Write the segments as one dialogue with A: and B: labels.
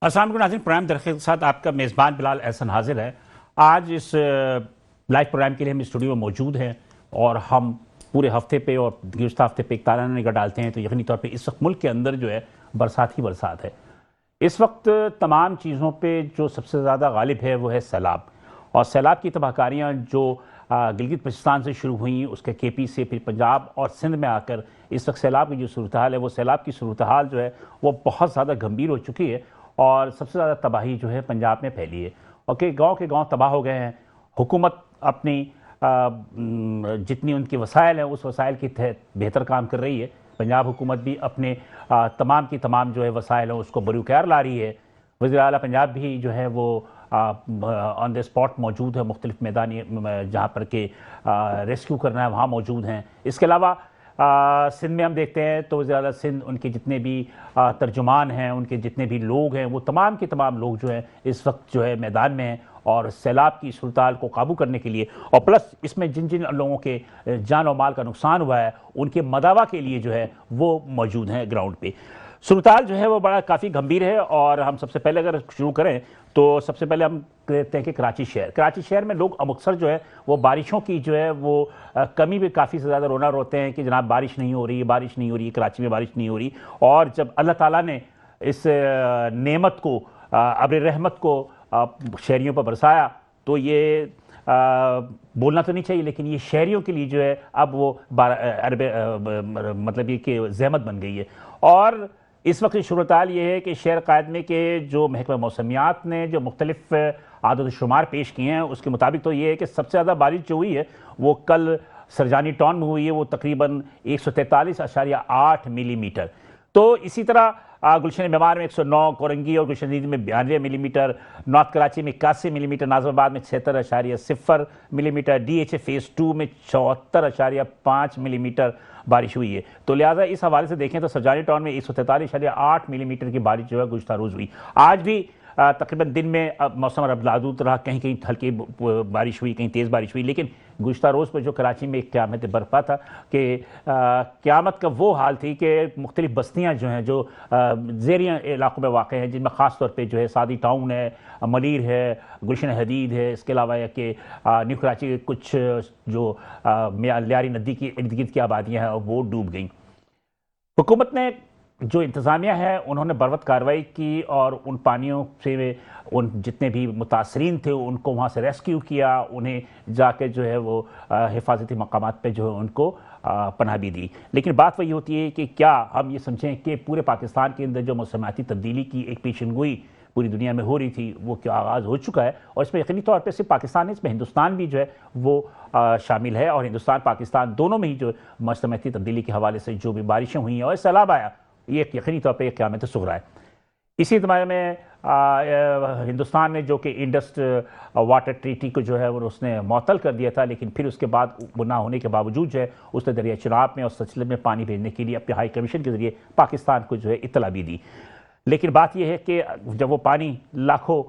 A: अस्सलाम वालेकुम नाज़रीन, प्रोग्राम दरख़्त के साथ आपका मेज़बान बिलाल एहसन हाजिर है। आज इस लाइव प्रोग्राम के लिए हम स्टूडियो में मौजूद हैं और हम पूरे हफ्ते पे और गुज़श्ता हफ्ते पे एक ताराना निगाह डालते हैं तो यकीनी तौर पे इस वक्त मुल्क के अंदर जो है बरसात ही बरसात है। इस वक्त तमाम चीज़ों पे जो सबसे ज़्यादा गालिब है वो है सैलाब, और सैलाब की तबाहकारियाँ जो गिलगित बल्तिस्तान से शुरू हुई, उसके केपी से फिर पंजाब और सिंध में आकर इस वक्त सैलाब की जो सूरत हाल है, वो सैलाब की सूरत हाल जो है वो बहुत ज़्यादा गंभीर हो चुकी है और सबसे ज़्यादा तबाही जो है पंजाब में फैली है और के गांव तबाह हो गए हैं। हुकूमत अपनी जितनी उनकी वसाइल हैं उस वसाइल के तहत बेहतर काम कर रही है। पंजाब हुकूमत भी अपने तमाम की तमाम जो है वसाइल हैं उसको बरूख्यार ला रही है। वज़ीर आला पंजाब भी जो है वो ऑन द स्पॉट मौजूद है, मुख्तलिफ मैदानी जहाँ पर के रेस्क्यू करना है वहाँ मौजूद हैं। इसके अलावा सिंध में हम देखते हैं तो वज़ीर आला सिंध, उनके जितने भी तर्जुमान हैं, उनके जितने भी लोग हैं, वो तमाम के तमाम लोग जो हैं इस वक्त जो है मैदान में हैं और सैलाब की सूरत को काबू करने के लिए और प्लस इसमें जिन जिन लोगों के जान और माल का नुकसान हुआ है उनके मदावा के लिए जो है वो मौजूद हैं ग्राउंड पे। सूरत जो है वो बड़ा काफ़ी गंभीर है और हम सबसे पहले अगर शुरू करें तो सबसे पहले हम कहते हैं कि कराची शहर में लोग अक्सर जो है वो बारिशों की जो है वो कमी भी काफ़ी ज़्यादा रोना रोते हैं कि जनाब बारिश नहीं हो रही, कराची में बारिश नहीं हो रही। और जब अल्लाह ताला ने इस नेमत को, अब्र रहमत को शहरियों पर बरसाया तो ये बोलना तो नहीं चाहिए लेकिन ये शहरियों के लिए जो है अब वो मतलब ये कि ज़हमत बन गई है। और इस वक्त सूरत हाल ये है कि शहर कायदमे के जो महकमा मौसमियात ने जो मुख्तलिफ आदद शुमार पेश किए हैं उसके मुताबिक तो ये है कि सबसे ज़्यादा बारिश जो हुई है वो कल सरजानी टाउन में हुई है, वो तकरीबन 143.8 मिलीमीटर। तो इसी तरह गुलशन मेमार में 109, कोरंगी और गुलशन में 92 मिलीमीटर, नॉर्थ कराची में 81 मिलीमीटर, नाज़िमाबाद में 76.0 मिलीमीटर, DHA फेज़ 2 में 74.5 मिलीमीटर बारिश हुई है। तो लिहाजा इस हवाले से देखें तो सरजानी टाउन में 143.8 मिलीमीटर की बारिश जो है गुज़श्ता रोज़ हुई। आज भी तकरीबन दिन में मौसम रबलादूत रहा, कहीं कहीं हल्की बारिश हुई, कहीं तेज़ बारिश हुई, लेकिन गुज़श्ता रोज़ पर जो कराची में एक क़यामत बर्पा था कि क़यामत का वो हाल थी कि मुख्तलिफ बस्तियाँ जो हैं जो ज़ेरिया इलाक़ों में वाक़ हैं, जिनमें ख़ास तौर पर जो है सादी टाउन है, मलीर है, गुलशन हदीद है, इसके अलावा यह कि न्यू कराची के कुछ जो लियारी नदी की इर्द गिर्द की आबादियाँ हैं वो डूब गई। हुकूमत ने जो इंतज़ामिया है उन्होंने बरवक्त कार्रवाई की और उन पानियों से उन जितने भी मुतासरीन थे उनको वहाँ से रेस्क्यू किया, उन्हें जाके जो है वो हिफाजती मकामात पे जो है उनको पनाह भी दी। लेकिन बात वही होती है कि क्या हम ये समझें कि पूरे पाकिस्तान के अंदर जो मौसमाती तब्दीली की एक पेशनगोई पूरी दुनिया में हो रही थी वो क्या आगाज़ हो चुका है और इसमें यकीनी तौर पर सिर्फ पाकिस्तान नहीं, इसमें हिंदुस्तान भी जो है वो शामिल है और हिंदुस्तान पाकिस्तान दोनों में ही जो मौसमाती तब्दीली के हवाले से जो भी बारिशें हुई हैं और सैलाब आया, ये यकीनी तौर पर एक क़यामत सुग़रा है। इसी तरह में हिंदुस्तान ने जो कि इंडस वाटर ट्रीटी को जो है वो उसने मअतल कर दिया था, लेकिन फिर उसके बाद वो ना होने के बावजूद जो है उसने दरिया चिनाब में और सतलज में पानी भेजने के लिए अपने हाई कमीशन के ज़रिए पाकिस्तान को जो है इत्तला भी दी। लेकिन बात यह है कि जब वो पानी लाखों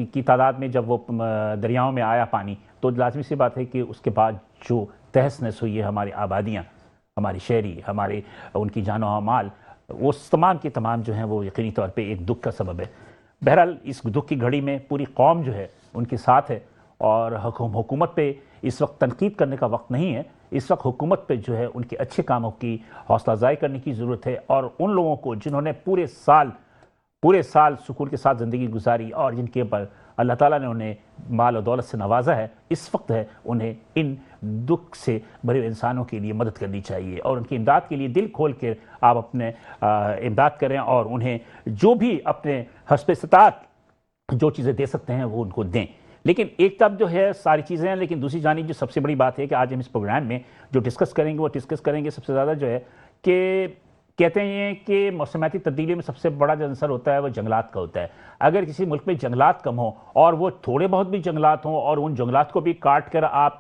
A: की तादाद में जब वो दरियाओं में आया पानी, तो लाजमी सी बात है कि उसके बाद जो तहस नहस हुई है हमारी आबादियाँ, हमारी शहरी, हमारे उनकी जान और माल, वो तमाम की तमाम जो हैं वो यकीनी तौर पे एक दुख का सबब है। बहरहाल इस दुख की घड़ी में पूरी कौम जो है उनके साथ है और हुकूमत पे इस वक्त तनकीद करने का वक्त नहीं है। इस वक्त हुकूमत पे जो है उनके अच्छे कामों की हौसला अफजाई करने की ज़रूरत है और उन लोगों को जिन्होंने पूरे साल सुकून के साथ ज़िंदगी गुजारी और जिनके ऊपर अल्लाह ताला ने उन्हें माल और दौलत से नवाजा है, इस वक्त है उन्हें इन दुख से भरे इंसानों के लिए मदद करनी चाहिए और उनकी इमदाद के लिए दिल खोल कर आप अपने इमदाद करें और उन्हें जो भी अपने हस्ब इस्ताअत जो चीज़ें दे सकते हैं वो उनको दें। लेकिन एक तरफ जो है सारी चीज़ें हैं, लेकिन दूसरी जानिब जो सबसे बड़ी बात है कि आज हम इस प्रोग्राम में जो डिस्कस करेंगे सबसे ज़्यादा जो है कि कहते हैं कि मौसमाती तब्दीली में सबसे बड़ा जो अंसर होता है वो जंगलात का होता है। अगर किसी मुल्क में जंगलात कम हो और वो थोड़े बहुत भी जंगलात हों और उन जंगलात को भी काट कर आप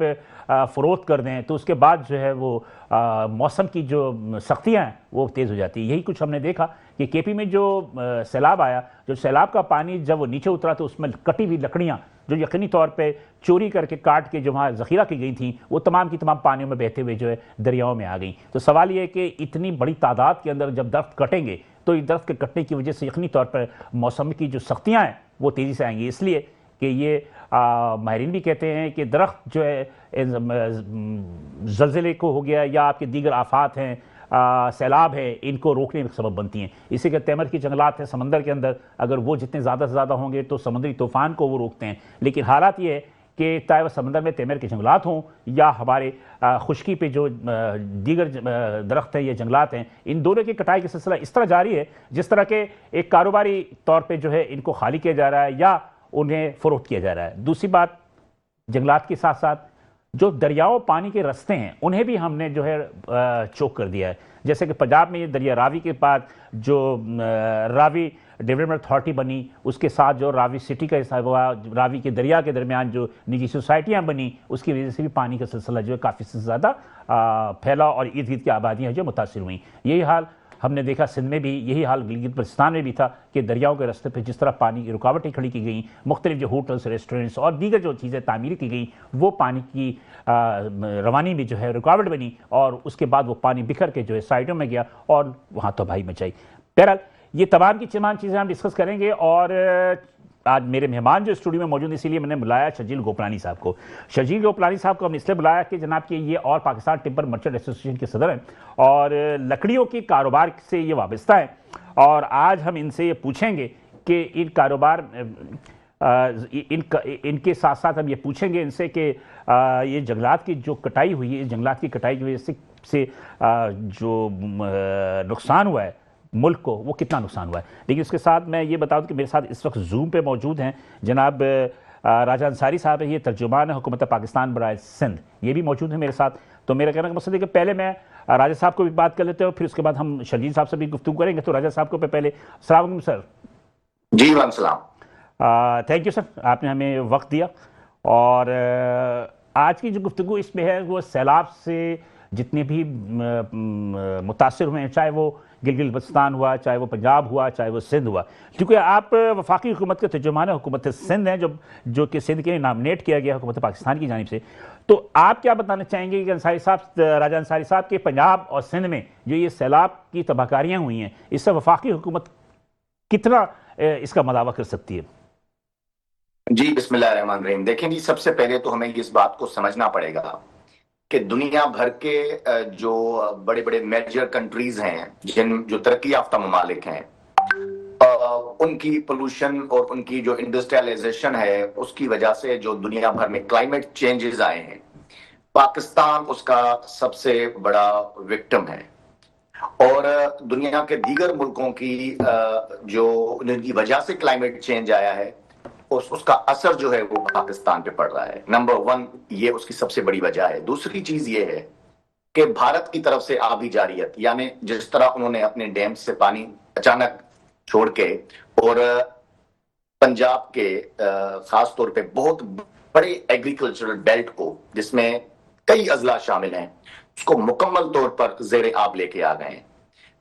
A: फ़रोख्त कर दें तो उसके बाद जो है वो मौसम की जो सख्तियाँ हैं वो तेज़ हो जाती है। यही कुछ हमने देखा कि केपी में जो सैलाब आया, जो सैलाब का पानी जब वो नीचे उतरा तो उसमें कटी हुई लकड़ियाँ जो यकीनी तौर पे चोरी करके काट के जो वहाँ ज़ख़ीरा की गई थी वो तमाम की तमाम पानियों में बहते हुए जो है दरियाओं में आ गई। तो सवाल ये है कि इतनी बड़ी तादाद के अंदर जब दरख्त कटेंगे तो इस दरख्त के कटने की वजह से यकीनी तौर पर मौसम की जो सख्तियाँ हैं वो तेज़ी से आएंगी। इसलिए कि ये माहिरीन भी कहते हैं कि दरख्त जो है ज़लज़ले को हो गया या आपके दीगर आफात हैं, सैलाब है, इनको रोकने में सबब बनती हैं। इसी के तैमर की जंगलात हैं समंदर के अंदर, अगर वो जितने ज़्यादा से ज़्यादा होंगे तो समुद्री तूफ़ान को वो रोकते हैं। लेकिन हालात ये है कि चाहे वह समंदर में तैमर के जंगलात हों या हमारे खुश्की पे जो दीगर दरख्त हैं या जंगलात हैं, इन दोनों की कटाई का सिलसिला इस तरह जारी है जिस तरह के एक कारोबारी तौर पर जो है इनको खाली किया जा रहा है या उन्हें फ़रोख्त किया जा रहा है। दूसरी बात, जंगलात के साथ साथ जो दरियाओं पानी के रास्ते हैं उन्हें भी हमने जो है चोक कर दिया है। जैसे कि पंजाब में ये दरिया रावी के बाद जो रावी डेवलपमेंट अथॉरिटी बनी, उसके साथ जो रावी सिटी का हिस्सा हुआ, रावी के दरिया के दरमियान जो निजी सोसाइटियाँ बनी, उसकी वजह से भी पानी का सिलसिला जो है काफ़ी से ज़्यादा फैला और इर्द गिर्द की आबादियाँ जो मुतासर हुई। यही हाल हमने देखा सिंध में भी, यही हाल गिलगित बल्तिस्तान में भी था कि दरियाओं के रास्ते पर जिस तरह पानी की रुकावटें खड़ी की गई, मुख्तलिफ जो होटल्स, रेस्टोरेंट्स और दीगर जो चीज़ें तामीर की गई, वो पानी की रवानी में जो है रुकावट बनी और उसके बाद वो पानी बिखर के जो है साइडों में गया और वहाँ तबाही मचाई। बहरहाल ये तमाम की तमाम चीज़ें हम डिस्कस करेंगे और आज मेरे मेहमान जो स्टूडियो में मौजूद हैं, इसीलिए मैंने बुलाया शर्जील गोपलानी साहब को। शर्जील गोपलानी साहब को हमने इसलिए बुलाया कि जनाब के ये और पाकिस्तान टिम्बर मर्चेंट एसोसिएशन के सदर हैं और लकड़ियों के कारोबार से ये वाबस्ता है। और आज हम इनसे ये पूछेंगे कि इन कारोबार इनके साथ साथ हम ये पूछेंगे इनसे कि ये जंगलात की जो कटाई हुई है, जंगलात की कटाई की वजह से जो नुकसान हुआ है मुल्क को, वो कितना नुकसान हुआ है। लेकिन उसके साथ मैं ये बता दूं कि मेरे साथ इस वक्त जूम पे मौजूद हैं जनाब राजा अंसारी साहब है, ये तर्जुमान है हुकूमत पाकिस्तान बराए सिंध, ये भी मौजूद है मेरे साथ। तो मेरा कहने का मकसद है कि पहले मैं राजा साहब को भी बात कर लेते हो, फिर उसके बाद हम शर्जील साहब से भी गुफ्तगू करेंगे। तो राजा साहब को पहले अस्सलाम वालेकुम सर।
B: जी वालेकुम सलाम।
A: थैंक यू सर, आपने हमें वक्त दिया। और आज की जो गुफ्तगू इसमें है वो सैलाब से जितने भी मुतासर हुए हैं, चाहे वो गिलगित बल्तिस्तान हुआ, चाहे वो पंजाब हुआ, चाहे वो सिंध हुआ, क्योंकि आप वफाकी हुकूमत के तर्जुमान हुकूमत सिंध हैं जो कि सिंध के लिए नामिनेट किया गया हुकूमत पाकिस्तान की जानिब से। तो आप क्या बताना चाहेंगे कि अंसारी साहब, राजा अंसारी साहब के पंजाब और सिंध में जो ये सैलाब की तबाहकारियाँ हुई हैं, इससे वफाकी हुकूमत कितना इसका मदावा कर सकती है?
B: जी बिस्मिल्लाहिर्रहमानिर्रहीम। देखें जी, सबसे पहले तो हमें इस बात को समझना पड़ेगा कि दुनिया भर के जो बड़े बड़े मेजर कंट्रीज हैं, जो तरक्की याफ्ता ममालिक हैं, उनकी पोल्यूशन और उनकी जो इंडस्ट्रियलाइजेशन है उसकी वजह से जो दुनिया भर में क्लाइमेट चेंजेस आए हैं, पाकिस्तान उसका सबसे बड़ा विक्टिम है। और दुनिया के दीगर मुल्कों की जो उनकी वजह से क्लाइमेट चेंज आया है उसका असर जो है वो पाकिस्तान पे पड़ रहा है। नंबर वन, ये उसकी सबसे बड़ी वजह है। दूसरी चीज ये है कि भारत की तरफ से आबी जारियत, यानी जिस तरह उन्होंने अपने डैम से पानी अचानक छोड़ के और पंजाब के खास तौर पे बहुत बड़े एग्रीकल्चरल बेल्ट को, जिसमें कई अजला शामिल हैं, उसको मुकम्मल तौर पर जेर आब लेके आ गए।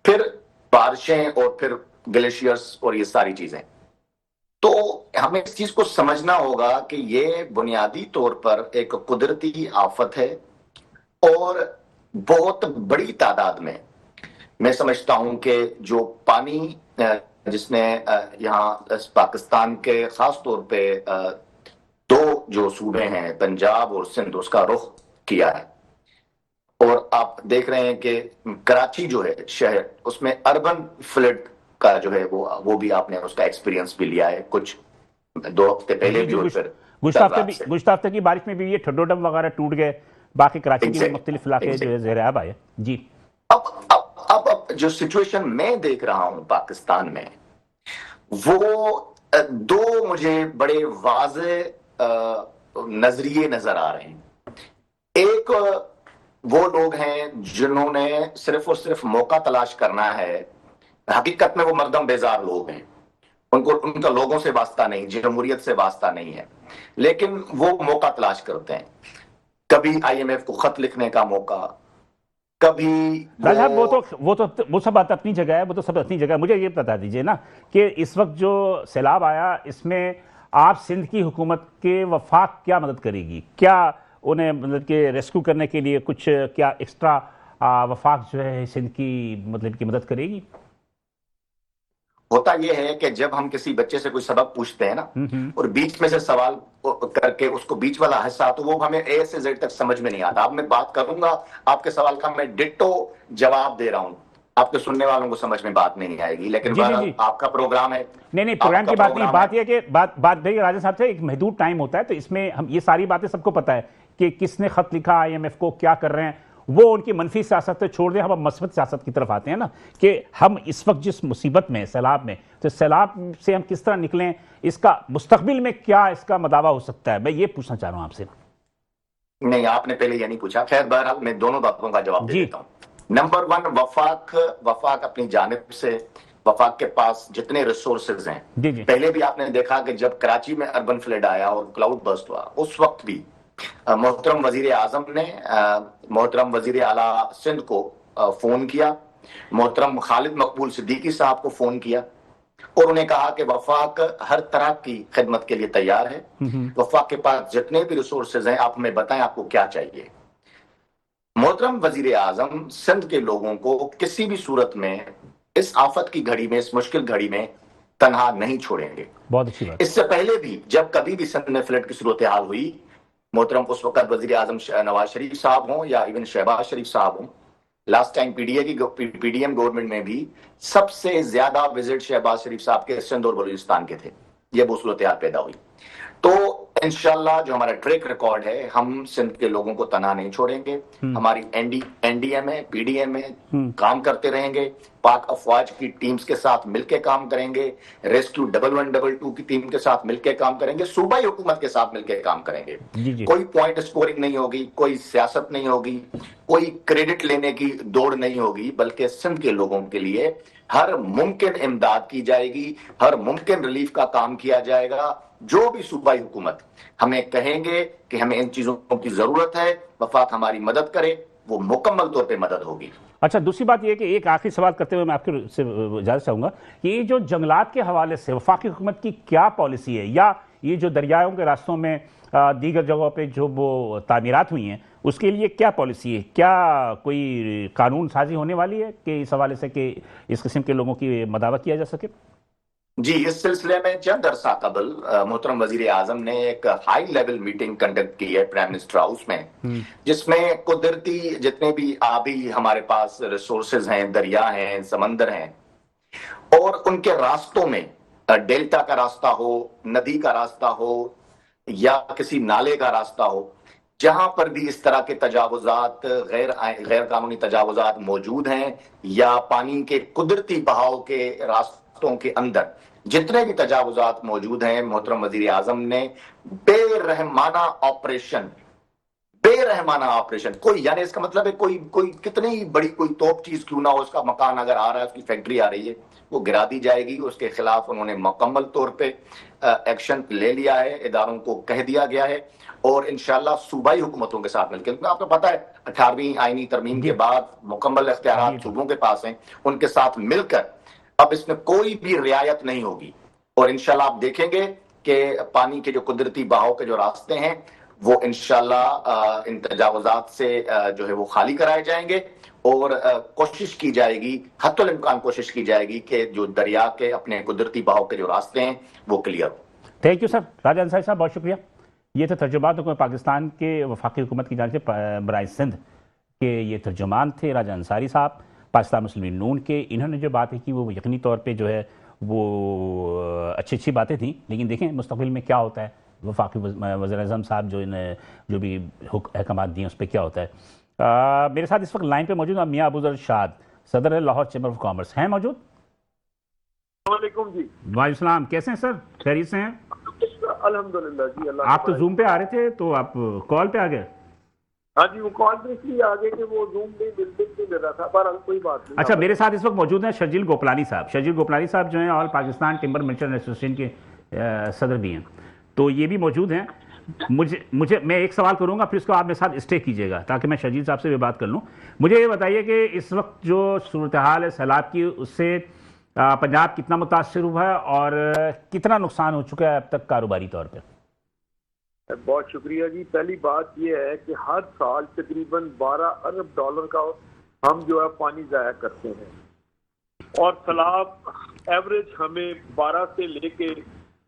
B: फिर बारिशें और फिर ग्लेशियर्स और ये सारी चीजें। तो हमें इस चीज को समझना होगा कि ये बुनियादी तौर पर एक कुदरती आफत है और बहुत बड़ी तादाद में मैं समझता हूं कि जो पानी जिसने यहाँ पाकिस्तान के खास तौर पे दो जो सूबे हैं पंजाब और सिंध, उसका रुख किया है। और आप देख रहे हैं कि कराची जो है शहर, उसमें अर्बन फ्लड का जो है वो भी आपने उसका एक्सपीरियंस भी लिया है कुछ 2 हफ्ते पहले भी। और फिर
A: गुज़श्ता हफ्ते की बारिश में भी ये ठड्डोडम वगैरह टूट गए, बाकी कराची के मुख्तलिफ इलाके जो है ज़ेर-ए-आब आए। जी,
B: अब जो सिचुएशन मैं देख रहा हूं पाकिस्तान में, वो 2 मुझे बड़े वाज़े नजरिए नजर आ रहे हैं। एक, वो लोग हैं जिन्होंने सिर्फ और सिर्फ मौका तलाश करना है। हकीकत में वो मर्दम बेजार लोग हैं, उनका लोगों से वास्ता नहीं, जमहूरियत से वास्ता नहीं है, लेकिन वो मौका तलाश करते हैं। कभी IMF को खत लिखने का मौका, कभी
A: राजा वो सब बात अपनी जगह है, वो तो सब अपनी जगह है। मुझे ये बता दीजिए ना कि इस वक्त जो सैलाब आया, इसमें आप सिंध की हुकूमत के वफाक क्या मदद करेगी? क्या उन्हें मतलब कि रेस्क्यू करने के लिए कुछ क्या एक्स्ट्रा वफाक जो है सिंध की मतलब की मदद करेगी?
B: होता यह है कि जब हम किसी बच्चे से कोई सबक पूछते हैं ना और बीच में से सवाल करके उसको बीच वाला हिस्सा तो वो हमें ए से जेड तक समझ में नहीं आता। अब मैं बात करूंगा आपके सवाल का, मैं डिट्टो जवाब दे रहा हूं, आपके सुनने वालों को समझ में बात नहीं आएगी, लेकिन
A: जी जी जी,
B: आपका प्रोग्राम है।
A: नहीं प्रोग्राम की बात नहीं, बात यह कि बात भाई राजन साहब से एक महदूद टाइम होता है, तो इसमें हम ये सारी बातें सबको पता है कि किसने खत लिखा आईएमएफ को, क्या कर रहे हैं, वो उनकी मनफी सियासत तो छोड़ दें, हम अब मस्बत सियासत की तरफ आते हैं ना, कि हम इस वक्त जिस मुसीबत में सैलाब में, तो सैलाब से हम किस तरह निकलें, इसका मुस्तकबिल में क्या इसका मदावा हो सकता है, मैं ये पूछना चाह रहा हूं आपसे।
B: नहीं, आपने पहले ये नहीं पूछा, खैर बहरहाल मैं दोनों बातों का जवाब दे देता हूं। नंबर 1, वफाक अपनी जानिब से, वफाक के पास जितने रिसोर्सेज हैं, पहले भी आपने देखा कि जब कराची में अर्बन फ्लड आया और क्लाउड बर्स्ट हुआ, उस वक्त भी मोहतरम वजीर आजम ने मोहतरम वजीर आला सिंध को फोन किया, मोहतरम खालिद मकबूल सिद्दीकी साहब को फोन किया और उन्हें कहा कि वफाक हर तरह की खिदमत के लिए तैयार है। वफाक के पास जितने भी रिसोर्सेज हैं, आप हमें बताएं आपको क्या चाहिए। मोहतरम वजीर आजम सिंध के लोगों को किसी भी सूरत में इस आफत की घड़ी में, इस मुश्किल घड़ी में तनहा नहीं छोड़ेंगे।
A: बहुत अच्छी बात।
B: इससे पहले भी जब कभी भी सिंध में फ्लड की सूरत हाल हुई, मोहतरम उस वक्त वजीर आजम नवाज शरीफ साहब हों या इवन शहबाज शरीफ साहब हों, लास्ट टाइम पीडीएम गवर्नमेंट में भी सबसे ज्यादा विजिट शहबाज शरीफ साहब के सिंध और बलूचिस्तान के थे, ये वो सूरत हाल पैदा हुई। तो इंशाल्लाह जो हमारा ट्रैक रिकॉर्ड है, हम सिंध के लोगों को तनहा नहीं छोड़ेंगे। हमारी एनडीएम है, पीडीएम है, काम करते रहेंगे, पाक अफवाज की टीम्स के साथ मिलकर काम करेंगे, रेस्क्यू 1112 की टीम के साथ मिलकर काम करेंगे, सूबाई हुकूमत के साथ मिलकर काम करेंगे। कोई पॉइंट स्कोरिंग नहीं होगी, कोई सियासत नहीं होगी, कोई क्रेडिट लेने की दौड़ नहीं होगी, बल्कि सिंध के लोगों के लिए हर मुमकिन इमदाद की जाएगी, हर मुमकिन रिलीफ का काम किया जाएगा। जो भी सूबाई हुकूमत हमें कहेंगे कि हमें इन चीजों की जरूरत है, वफाक हमारी मदद करे, वो मुकम्मल तौर पे मदद होगी।
A: अच्छा, दूसरी बात यह कि एक आखिरी सवाल करते हुए मैं आपके से इजाजत चाहूंगा कि ये जो जंगलात के हवाले से वफाकी हुकूमत की क्या पॉलिसी है, या ये जो दरियाओं के रास्तों में दीगर जगहों पे जो वो तामीरात हुई हैं, उसके लिए क्या पॉलिसी है? क्या कोई कानून साजी होने वाली है कि इस हवाले से कि इस किस्म के लोगों की मदावा किया जा सके?
B: जी, इस सिलसिले में चंद अरसा कबल मोहतरम वजीर आजम ने एक हाई लेवल मीटिंग कंडक्ट की है प्राइम मिनिस्टर हाउस में, जिसमें कुदरती जितने भी आबी हमारे पास रिसोर्सेज हैं, दरिया हैं, समंदर हैं, और उनके रास्तों में डेल्टा का रास्ता हो, नदी का रास्ता हो या किसी नाले का रास्ता हो, जहां पर भी इस तरह के तजावुजात, गैर कानूनी तजावुजात मौजूद हैं या पानी के कुदरती बहाव के रास्तों के अंदर जितने भी तजावुजात मौजूद हैं, मोहतरम वजीर आजम ने बेरहमाना ऑपरेशन, कोई, यानी इसका मतलब है कोई कितनी ही बड़ी कोई तोप चीज क्यों ना हो, उसका मकान अगर आ रहा है, उसकी फैक्ट्री आ रही है, वो गिरा दी जाएगी। उसके खिलाफ उन्होंने मुकम्मल तौर पे एक्शन ले लिया है, इदारों को कह दिया गया है, और इंशाल्लाह सूबाई हुकूमतों के साथ मिलकर, आपको पता है 18वीं आईनी तरमीम के बाद मुकम्मल इख्तियार सूबों के पास हैं, उनके साथ मिलकर अब इसमें कोई भी रियायत नहीं होगी, और इंशाल्लाह आप देखेंगे कि पानी के जो कुदरती बहाव के जो रास्ते हैं वो इंशाल्लाह इन तजावुजात से जो है वो खाली कराए जाएंगे, और कोशिश की जाएगी, हत्तुल इम्कान कोशिश की जाएगी कि जो दरिया के अपने कुदरती बहाव के जो रास्ते हैं वो क्लियर हो।
A: थैंक यू सर, राजा अंसारी साहब, बहुत शुक्रिया। ये थे तर्जुमान हुकूमत पाकिस्तान के वफाकी हुकूमत की जानिब से बराए सिंध के ये तर्जुमान थे राजा अंसारी साहब, पाकिस्तान मुस्लिम लीग नून के। इन्होंने जो बातें की वो यकीनी तौर पे जो है वो अच्छी बातें थी, लेकिन देखें मुस्तकबिल में क्या होता है, वफाकी वज़ीर-ए-आज़म साहब जो भी अहकामात दिए उस पर क्या होता है। मेरे साथ इस वक्त लाइन पे मौजूद मियाँ अबूजर शाद, सदर लाहौर चैम्बर ऑफ कॉमर्स, हैं मौजूद?
C: जी,
A: वालेकुम सलाम, कैसे हैं सर, खैरियत से हैं?
C: अल्हम्दुलिल्लाह जी, अल्लाह।
A: आप तो जूम पे आ रहे थे तो आप कॉल पे आ गए?
C: हाँ जी, वो कॉल पे इसलिए आ गए कि वो जूम भी बिल्कुल दे रहा था, पर कोई बात नहीं।
A: अच्छा, मेरे साथ इस वक्त मौजूद हैं शर्जील गोपलानी साहब। शर्जील गोपलानी साहब जो हैं all Pakistan timber merchant association के सदर भी हैं, तो ये भी मौजूद हैं। मुझे मैं एक सवाल करूंगा, फिर उसको आप मेरे साथ स्टे कीजिएगा ताकि मैं शर्जील साहब से भी बात कर लूँ। मुझे ये बताइए कि इस वक्त जो सूरत हाल है सैलाब की, उससे पंजाब कितना मुतासर हुआ है और कितना नुकसान हो चुका है अब तक कारोबारी तौर पर?
C: बहुत शुक्रिया जी। पहली बात यह है कि हर साल तकरीबन 12 अरब डॉलर का हम जो है पानी ज़ाया करते हैं। और सैलाब एवरेज हमें 12 से लेके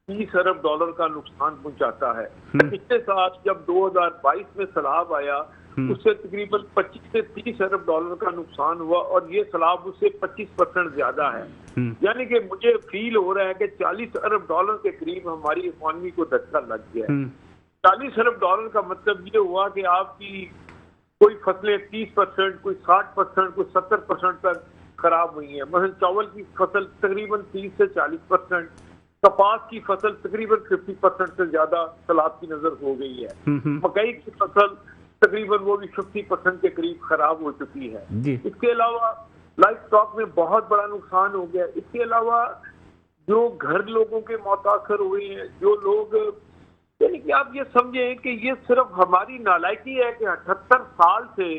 C: 30 अरब डॉलर का नुकसान पहुंचाता है। पिछले साल जब 2022 में सैलाब आया उससे तकरीबन 25 से 30 अरब डॉलर का नुकसान हुआ और ये सैलाब उससे 25% ज्यादा है। यानी कि मुझे फील हो रहा है कि 40 अरब डॉलर के करीब हमारी इकोनॉमी को धक्का लग गया है। 40 अरब डॉलर का मतलब ये हुआ कि आपकी कोई फसलें 30%, कोई 60%, कोई 70% तक खराब हुई है। मतलब चावल की फसल तकरीबन 30 से 40%, कपास की फसल तकरीबन 50% से ज्यादा सैलाब की नजर हो गई है। मकई की फसल तकरीबन वो भी 50% के करीब खराब हो चुकी है। इसके अलावा लाइफ स्टॉक में बहुत बड़ा नुकसान हो गया। इसके अलावा जो घर लोगों के मुतासर हुए हैं, जो लोग, यानी कि आप ये समझें कि ये सिर्फ हमारी नालायकी है कि 78 साल से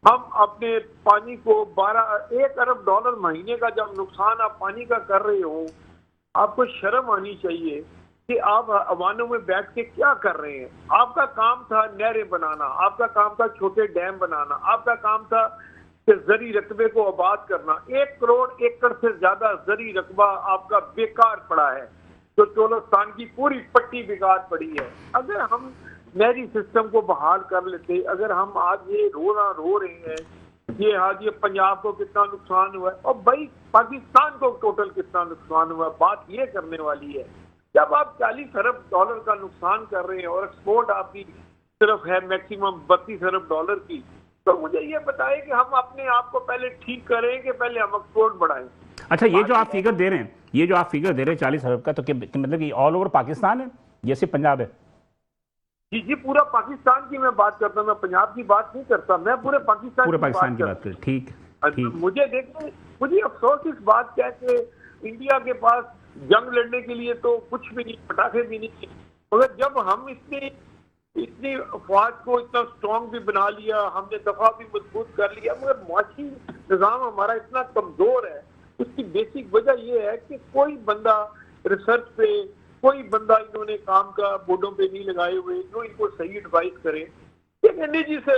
C: हम अपने पानी को 1 अरब डॉलर महीने का जब नुकसान आप पानी का कर रहे हो, आपको शर्म आनी चाहिए कि आप अवानों में बैठ के क्या कर रहे हैं। आपका काम था नहरें बनाना, आपका काम था छोटे डैम बनाना, आपका काम था कि जरी रकबे को आबाद करना। 1 करोड़ एकड़ से ज्यादा जरी रकबा आपका बेकार पड़ा है, तो चोलस्तान की पूरी पट्टी बेकार पड़ी है। अगर हम नहरी सिस्टम को बहाल कर लेते, अगर हम आज ये रो रहे हैं, ये आज ये पंजाब को कितना नुकसान हुआ है और भाई पाकिस्तान को टोटल कितना नुकसान हुआ है, बात ये करने वाली है। जब आप 40 अरब डॉलर का नुकसान कर रहे हैं और एक्सपोर्ट आपकी सिर्फ है मैक्सिमम 32 अरब डॉलर की, तो मुझे ये बताएं कि हम अपने आप को पहले ठीक करें कि पहले हम एक्सपोर्ट बढ़ाएं।
A: अच्छा, ये जो आप फिगर दे रहे हैं, 40 अरब का, तो मतलब कि ऑल ओवर पाकिस्तान है, ये सिर्फ पंजाब है?
C: जी, पूरा पाकिस्तान की मैं बात करता हूँ, मैं पंजाब की बात नहीं करता, मैं पूरे पाकिस्तान की बात कर।
A: ठीक।
C: मुझे अफसोस इस बात का है कि इंडिया के पास जंग लड़ने के लिए तो कुछ भी नहीं, पटाखे भी नहीं, मगर जब हम इतनी अफवाज को इतना स्ट्रॉन्ग भी बना लिया, हमने दफा भी मजबूत कर लिया, मगर मुआशी निज़ाम हमारा इतना कमजोर है। उसकी बेसिक वजह यह है कि कोई बंदा रिसर्च पे, कोई बंदा इन्होंने काम का बोर्डों पे नहीं लगाए हुए जो इनको सही एडवाइस करे। निजी से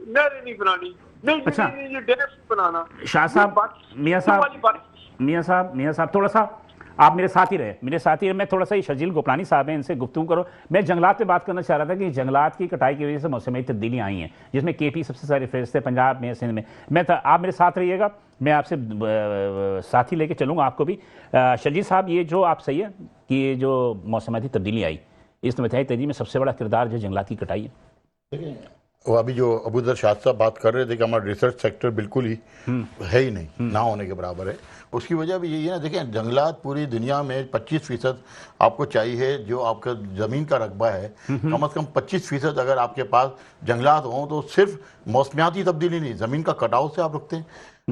C: नहरें नहीं बनानी, नहीं डैम बनाना।
A: शाह साहब, मियां साहब थोड़ा सा आप मेरे साथ ही रहे, मैं थोड़ा सा ही शर्जील गोपलानी साहब हैं, इनसे गुफ्तगू करो। मैं जंगलात पे बात करना चाह रहा था कि जंगलात की कटाई की वजह से मौसमी तब्दीलियाँ आई हैं, जिसमें केपी सबसे सारे फेज थे, पंजाब में, सिंध में। आप मेरे साथ रहिएगा, मैं आपसे साथी लेके चलूँगा आपको भी। शर्जील साहब, ये जो आप सही है कि ये जो मौसमाती तब्दीली आई, इस नतीजे तेजी में सबसे बड़ा किरदार जो जंगलात की कटाई है।
D: देखिए, वो अभी जो अबूदर शाह साहब बात कर रहे थे कि हमारा रिसर्च सेक्टर बिल्कुल ही है ही नहीं, ना होने के बराबर है। उसकी वजह भी यही है ना, देखें जंगलात पूरी दुनिया में 25% आपको चाहिए, जो आपका ज़मीन का रकबा है कम से कम 25% अगर आपके पास जंगलात हों तो सिर्फ मौसमियाती तब्दीली नहीं, ज़मीन का कटाव से आप रुकते हैं,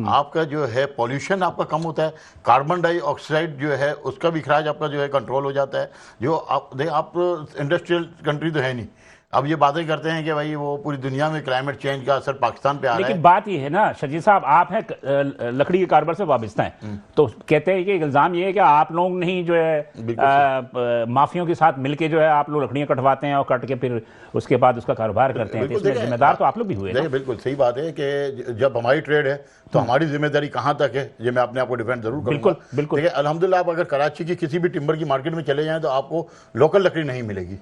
D: आपका जो है पॉल्यूशन आपका कम होता है, कार्बन डाइऑक्साइड जो है उसका भी खराज आपका जो है कंट्रोल हो जाता है। जो आप इंडस्ट्रियल कंट्री तो है नहीं, अब ये बातें करते हैं कि भाई वो पूरी दुनिया में क्लाइमेट चेंज का असर पाकिस्तान पे आ रहा है।
A: लेकिन बात ये है ना शर्जील साहब, आप हैं लकड़ी के कारोबार से वाबस्ता हैं, तो कहते हैं कि इल्जाम ये है कि आप लोग नहीं जो है माफियों के साथ मिलके जो है आप लोग लकड़ियां कटवाते हैं और कट के फिर उसके बाद उसका कारोबार करते हैं, तो इसमें जिम्मेदार तो आप लोग भी हुए।
D: देखिए, बिल्कुल सही बात है कि जब हमारी ट्रेड है तो हमारी जिम्मेदारी कहाँ तक है, ये मैं अपने आप को डिफेंड जरूर करूंगा।
A: बिल्कुल।
D: देखिए, अल्हम्दुलिल्लाह आप अगर कराची की किसी भी टिम्बर की मार्केट में चले जाएं तो आपको लोकल लकड़ी नहीं मिलेगी।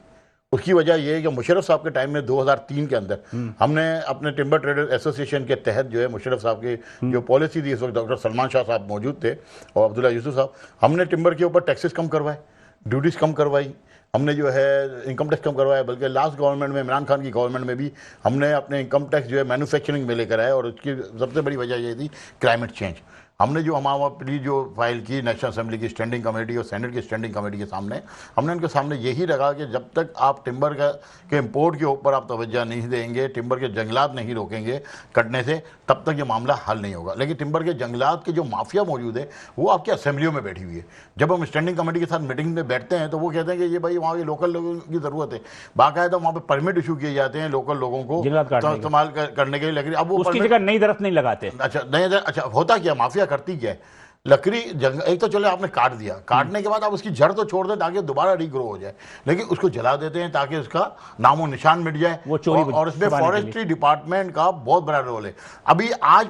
D: उसकी वजह यह है कि मुशर्रफ साहब के टाइम में 2003 के अंदर हमने अपने टिम्बर ट्रेडर एसोसिएशन के तहत जो है मुशर्रफ साहब की जो पॉलिसी थी, इस वक्त डॉक्टर सलमान शाह साहब मौजूद थे और अब्दुल्ला यूसुफ साहब, हमने टिम्बर के ऊपर टैक्सेस कम करवाए, ड्यूटीज़ कम करवाई, हमने जो है इनकम टैक्स कम करवाया। बल्कि लास्ट गवर्नमेंट में, इमरान खान की गवर्नमेंट में भी हमने अपने इनकम टैक्स जो है मैन्युफैक्चरिंग में लेकर आए और उसकी सबसे बड़ी वजह ये थी क्लाइमेट चेंज। हमने जो हमारी जो फाइल की नेशनल असेंबली की स्टैंडिंग कमेटी और सेनेट की स्टैंडिंग कमेटी के सामने, हमने उनके सामने यही रखा कि जब तक आप टिम्बर के इंपोर्ट के ऊपर आप तवज्जो नहीं देंगे, टिम्बर के जंगलात नहीं रोकेंगे कटने से, तब तक ये मामला हल नहीं होगा। लेकिन टिम्बर के जंगलात के जो माफिया मौजूद है वो आपकी असेंबलियों में बैठी हुई है। जब हम स्टैंडिंग कमेटी के साथ मीटिंग में बैठते हैं तो वो कहते हैं कि ये भाई वहाँ के लोकल लोगों की ज़रूरत है, बाकायदा वहाँ पर परमिट इशू किए जाते हैं लोकल लोगों को इस्तेमाल करने के लिए। लेकिन अब वो
A: उसकी जगह नई दरख्त नहीं लगाते।
D: अच्छा, होता क्या, माफिया करती क्या है, लकड़ी एक तो चलो आपने काट दिया, काटने के बाद आप उसकी जड़ तो छोड़ दें ताकि दोबारा रीग्रो हो जाए, लेकिन उसको जला देते हैं ताकि उसका नामो निशान मिट जाए।
A: वो चोरी
D: और इसमें फॉरेस्ट्री डिपार्टमेंट का बहुत बड़ा रोल है। अभी आज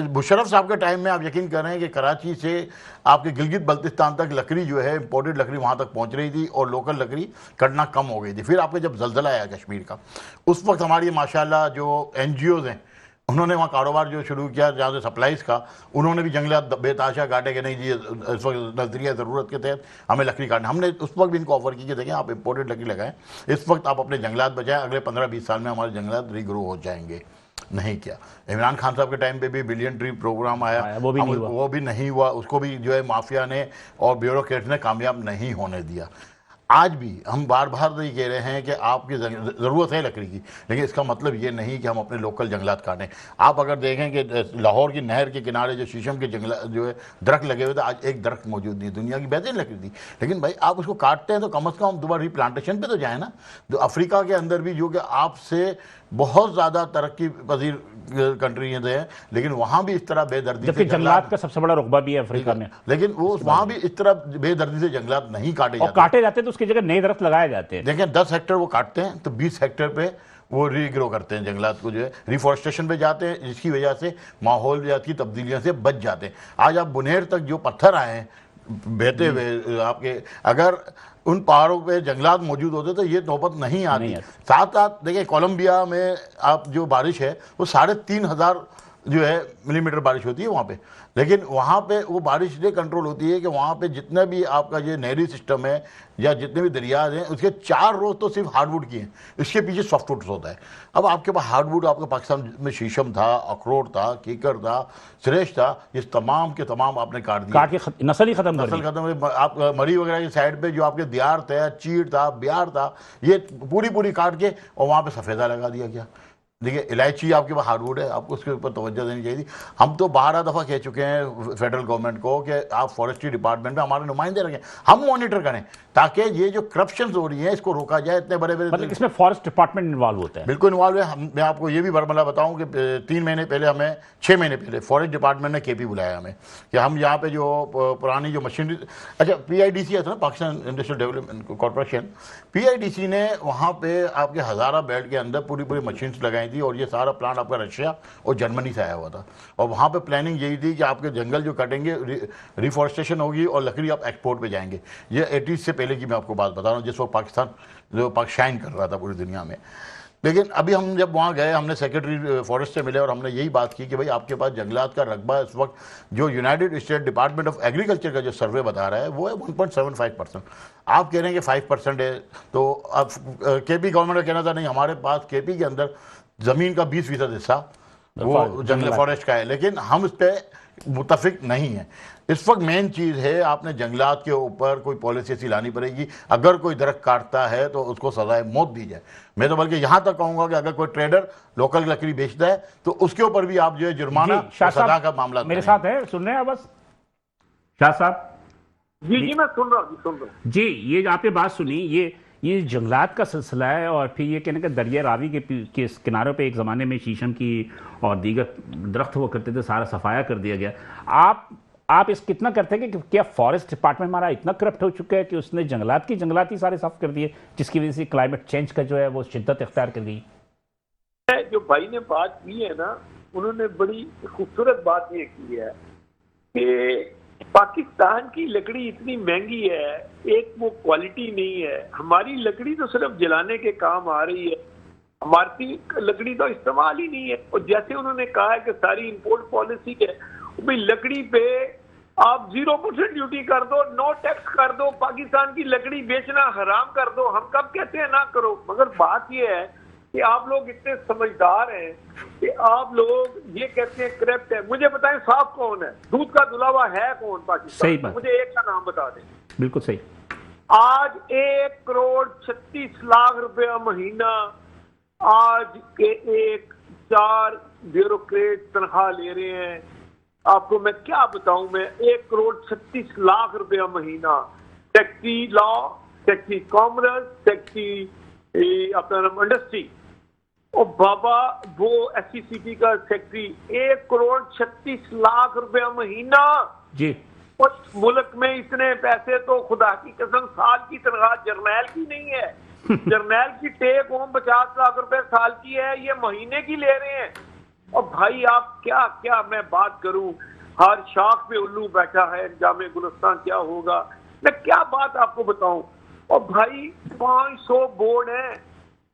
D: मुशर्रफ साहब के टाइम में आप यकीन कर रहे हैं कि कराची से आपके गिलगित बल्तिस्तान तक लकड़ी जो है, इंपोर्टेड लकड़ी वहां तक पहुंच रही थी और लोकल लकड़ी कटना कम हो गई थी। फिर आपके जब जलजला आया कश्मीर का, उस वक्त हमारी माशाल्लाह जो NGOs हैं उन्होंने वहाँ कारोबार जो शुरू किया जहाँ से सप्लाईज का, उन्होंने भी जंगलात बेताशा काटे कि नहीं जी इस वक्त नजरिया ज़रूरत के तहत हमें लकड़ी काटना। हमने उस वक्त भी इनको ऑफर की कि देखें आप इंपोर्टेड लकड़ी लगाएं, इस वक्त आप अपने जंगलात बचाएं, अगले 15-20 साल में हमारे जंगलात रीग्रो हो जाएंगे। नहीं किया। इमरान खान साहब के टाइम पे भी बिलियन ट्री प्रोग्राम आया, वो भी नहीं हुआ, उसको भी जो है माफिया ने और ब्यूरोक्रेट्स ने कामयाब नहीं होने दिया। आज भी हम बार बार ये कह रहे हैं कि आपकी ज़रूरत है लकड़ी की, लेकिन इसका मतलब ये नहीं कि हम अपने लोकल जंगलात काटें। आप अगर देखें कि लाहौर की नहर के किनारे जो शीशम के जंगल जो है दरख्त लगे हुए थे, आज एक दरख्त मौजूद नहीं। दुनिया की बेहतरीन लकड़ी थी, लेकिन भाई आप उसको काटते हैं तो कम से कम दोबारा रिप्लांटेशन पे तो जाए ना। तो अफ्रीका के अंदर भी जो कि आपसे बहुत ज़्यादा तरक्की पजीर कंट्री हैं, लेकिन वहाँ भी इस तरह बेदर्दी
A: जबकि जंगलात का सबसे बड़ा रुकबा भी है अफ्रीका में,
D: लेकिन वो वहाँ भी इस तरह बेदर्दी से जंगलात नहीं काटे जाते,
A: और काटे जाते तो उसकी जगह नए दरख्त लगाए जाते हैं।
D: देखें 10 हेक्टेयर वो काटते हैं तो 20 हेक्टेयर पे वो रीग्रो करते हैं जंगलात को, जो है रिफॉरेस्टेशन पे जाते हैं, जिसकी वजह से माहौलियात की तब्दीलियों से बच जाते हैं। आज आप बुनेर तक जो पत्थर आए हैं बहते हुए आपके, अगर उन पहाड़ों पे जंगलात मौजूद होते तो ये नौबत नहीं आती। साथ साथ देखिए कोलंबिया में आप जो बारिश है वो 3,500 जो है मिलीमीटर बारिश होती है वहाँ पे, लेकिन वहाँ पे वो बारिश इसलिए कंट्रोल होती है कि वहाँ पे जितना भी आपका ये नहरी सिस्टम है या जितने भी दरिया हैं उसके 4 रोज तो सिर्फ हार्डवुड की हैं, इसके पीछे सॉफ्टवुड होता है। अब आपके पास हार्डवुड, आपके पाकिस्तान में शीशम था, अखरोट था, कीकर था, श्रेष्ठ था, ये तमाम के तमाम आपने काट दिया,
A: काट के नस्ल ही खत्म
D: खत्म। आप मरी वगैरह की साइड पे जो आपके दियार था, चीड़ था, बिहार था, ये पूरी काट के और वहाँ पे सफ़ेदा लगा दिया गया। देखिए इलायची आपके पास हार्डवुड है, आपको उसके ऊपर तवज्जो देनी चाहिए। हम तो 12 दफ़ा कह चुके हैं फेडरल गवर्नमेंट को कि आप फॉरेस्ट्री डिपार्टमेंट में हमारे नुमाइंदे रखें, हम मॉनिटर करें ताकि ये जो करप्शन हो रही है इसको रोका जाए। इतने बड़े
A: मतलब इसमें फॉरेस्ट डिपार्टमेंट इन्वॉल्व होता है?
D: बिल्कुल इन्वॉल्व है। मैं आपको ये भी बरमला बताऊं कि 6 महीने पहले फॉरेस्ट डिपार्टमेंट ने KP बुलाया हमें कि हम यहाँ पे जो पुरानी जो मशीनरी, अच्छा PIDC है ना, Pakistan industrial development corporation, PIDC ने वहाँ पे आपके हज़ारा बेल्ट के अंदर पूरी मशीन्स लगाई थी और ये सारा प्लांट आपका रशिया और जर्मनी से आया हुआ था। और वहाँ पे प्लानिंग यही थी कि आपके जंगल जो कटेंगे रिफॉरेस्टेशन होगी और लकड़ी आप एक्सपोर्ट पे जाएंगे। ये 80s से पहले की मैं आपको बात बता रहा हूँ, जिस वक्त पाकिस्तान जो शाइन कर रहा था पूरी दुनिया में। लेकिन अभी हम जब वहाँ गए, हमने सेक्रेटरी फॉरेस्ट से मिले और हमने यही बात की कि भाई आपके पास जंगलात का रकबा इस वक्त जो United state department of agriculture का जो सर्वे बता रहा है वो है 1.75%। आप कह रहे हैं कि 5% है, तो अब KP गवर्नमेंट का कहना था नहीं, हमारे पास KP के अंदर ज़मीन का 20% हिस्सा वो जंगल फॉरेस्ट का है, लेकिन हम इस पर मुतफिक नहीं है। इस वक्त मेन चीज़ है आपने जंगलात के ऊपर कोई पॉलिसी ऐसी लानी पड़ेगी, अगर कोई दरख्त काटता है तो उसको सजाए मौत दी जाए। मैं तो बल्कि यहाँ तक कहूँगा कि अगर कोई ट्रेडर लोकल लकड़ी बेचता है तो उसके ऊपर भी आप जो है जुर्माना सजा का मामला।
A: मेरे साथ है, सुन रहे हैं बस शाह साहब?
C: जी मैं सुन रहा हूँ
A: जी। ये आपने बात सुनी, ये जंगलात का सिलसिला है और फिर ये कहने का दरिया रावी के किनारों पे एक ज़माने में शीशम की और दीगर दरख्त हुआ करते थे, सारा सफाया कर दिया गया। आप इस कितना करते हैं कि क्या फॉरेस्ट डिपार्टमेंट हमारा इतना करप्ट हो चुका है कि उसने जंगलात ही सारे साफ कर दिए, जिसकी वजह से क्लाइमेट चेंज का जो है वो शिद्दत इख्तियार कर गई?
C: जो भाई ने बात की है ना, उन्होंने बड़ी खूबसूरत बात ये की है कि पाकिस्तान की लकड़ी इतनी महंगी है, एक वो क्वालिटी नहीं है। हमारी लकड़ी तो सिर्फ जलाने के काम आ रही है, हमारी लकड़ी तो इस्तेमाल ही नहीं है। और जैसे उन्होंने कहा है कि सारी इंपोर्ट पॉलिसी है, भाई लकड़ी पे आप 0% ड्यूटी कर दो, नो टैक्स कर दो, पाकिस्तान की लकड़ी बेचना हराम कर दो। हम कब कहते हैं ना करो, मगर बात यह है कि आप लोग इतने समझदार हैं कि आप लोग ये कहते हैं करप्ट है। मुझे बताएं साफ कौन है, दूध का दुलावा है कौन पाकिस्तान?
A: सही बात।
C: मुझे एक का नाम बता दें।
A: बिल्कुल सही।
C: आज 1,36,00,000 रुपया महीना आज के 4 ब्यूरोक्रेट तनख्वाह ले रहे हैं। आपको मैं क्या बताऊं, मैं 1,36,00,000 रुपया महीना, secretary law, secretary commerce, secretary अपना नाम इंडस्ट्री, और बाबा वो SCCT का सेक्रेटरी, 1,36,00,000 रुपया महीना।
A: जी
C: उस मुल्क में इतने पैसे तो खुदा की कसम साल की तनख्वाह जर्नैल की नहीं है। जर्नैल की टेक होम 50 लाख रुपए साल की है, ये महीने की ले रहे हैं। और भाई आप क्या क्या मैं बात करूं, हर शाख पे उल्लू बैठा है, जामे गुलिस्तान क्या होगा, मैं क्या बात आपको बताऊं। और भाई 500 बोर्ड हैं,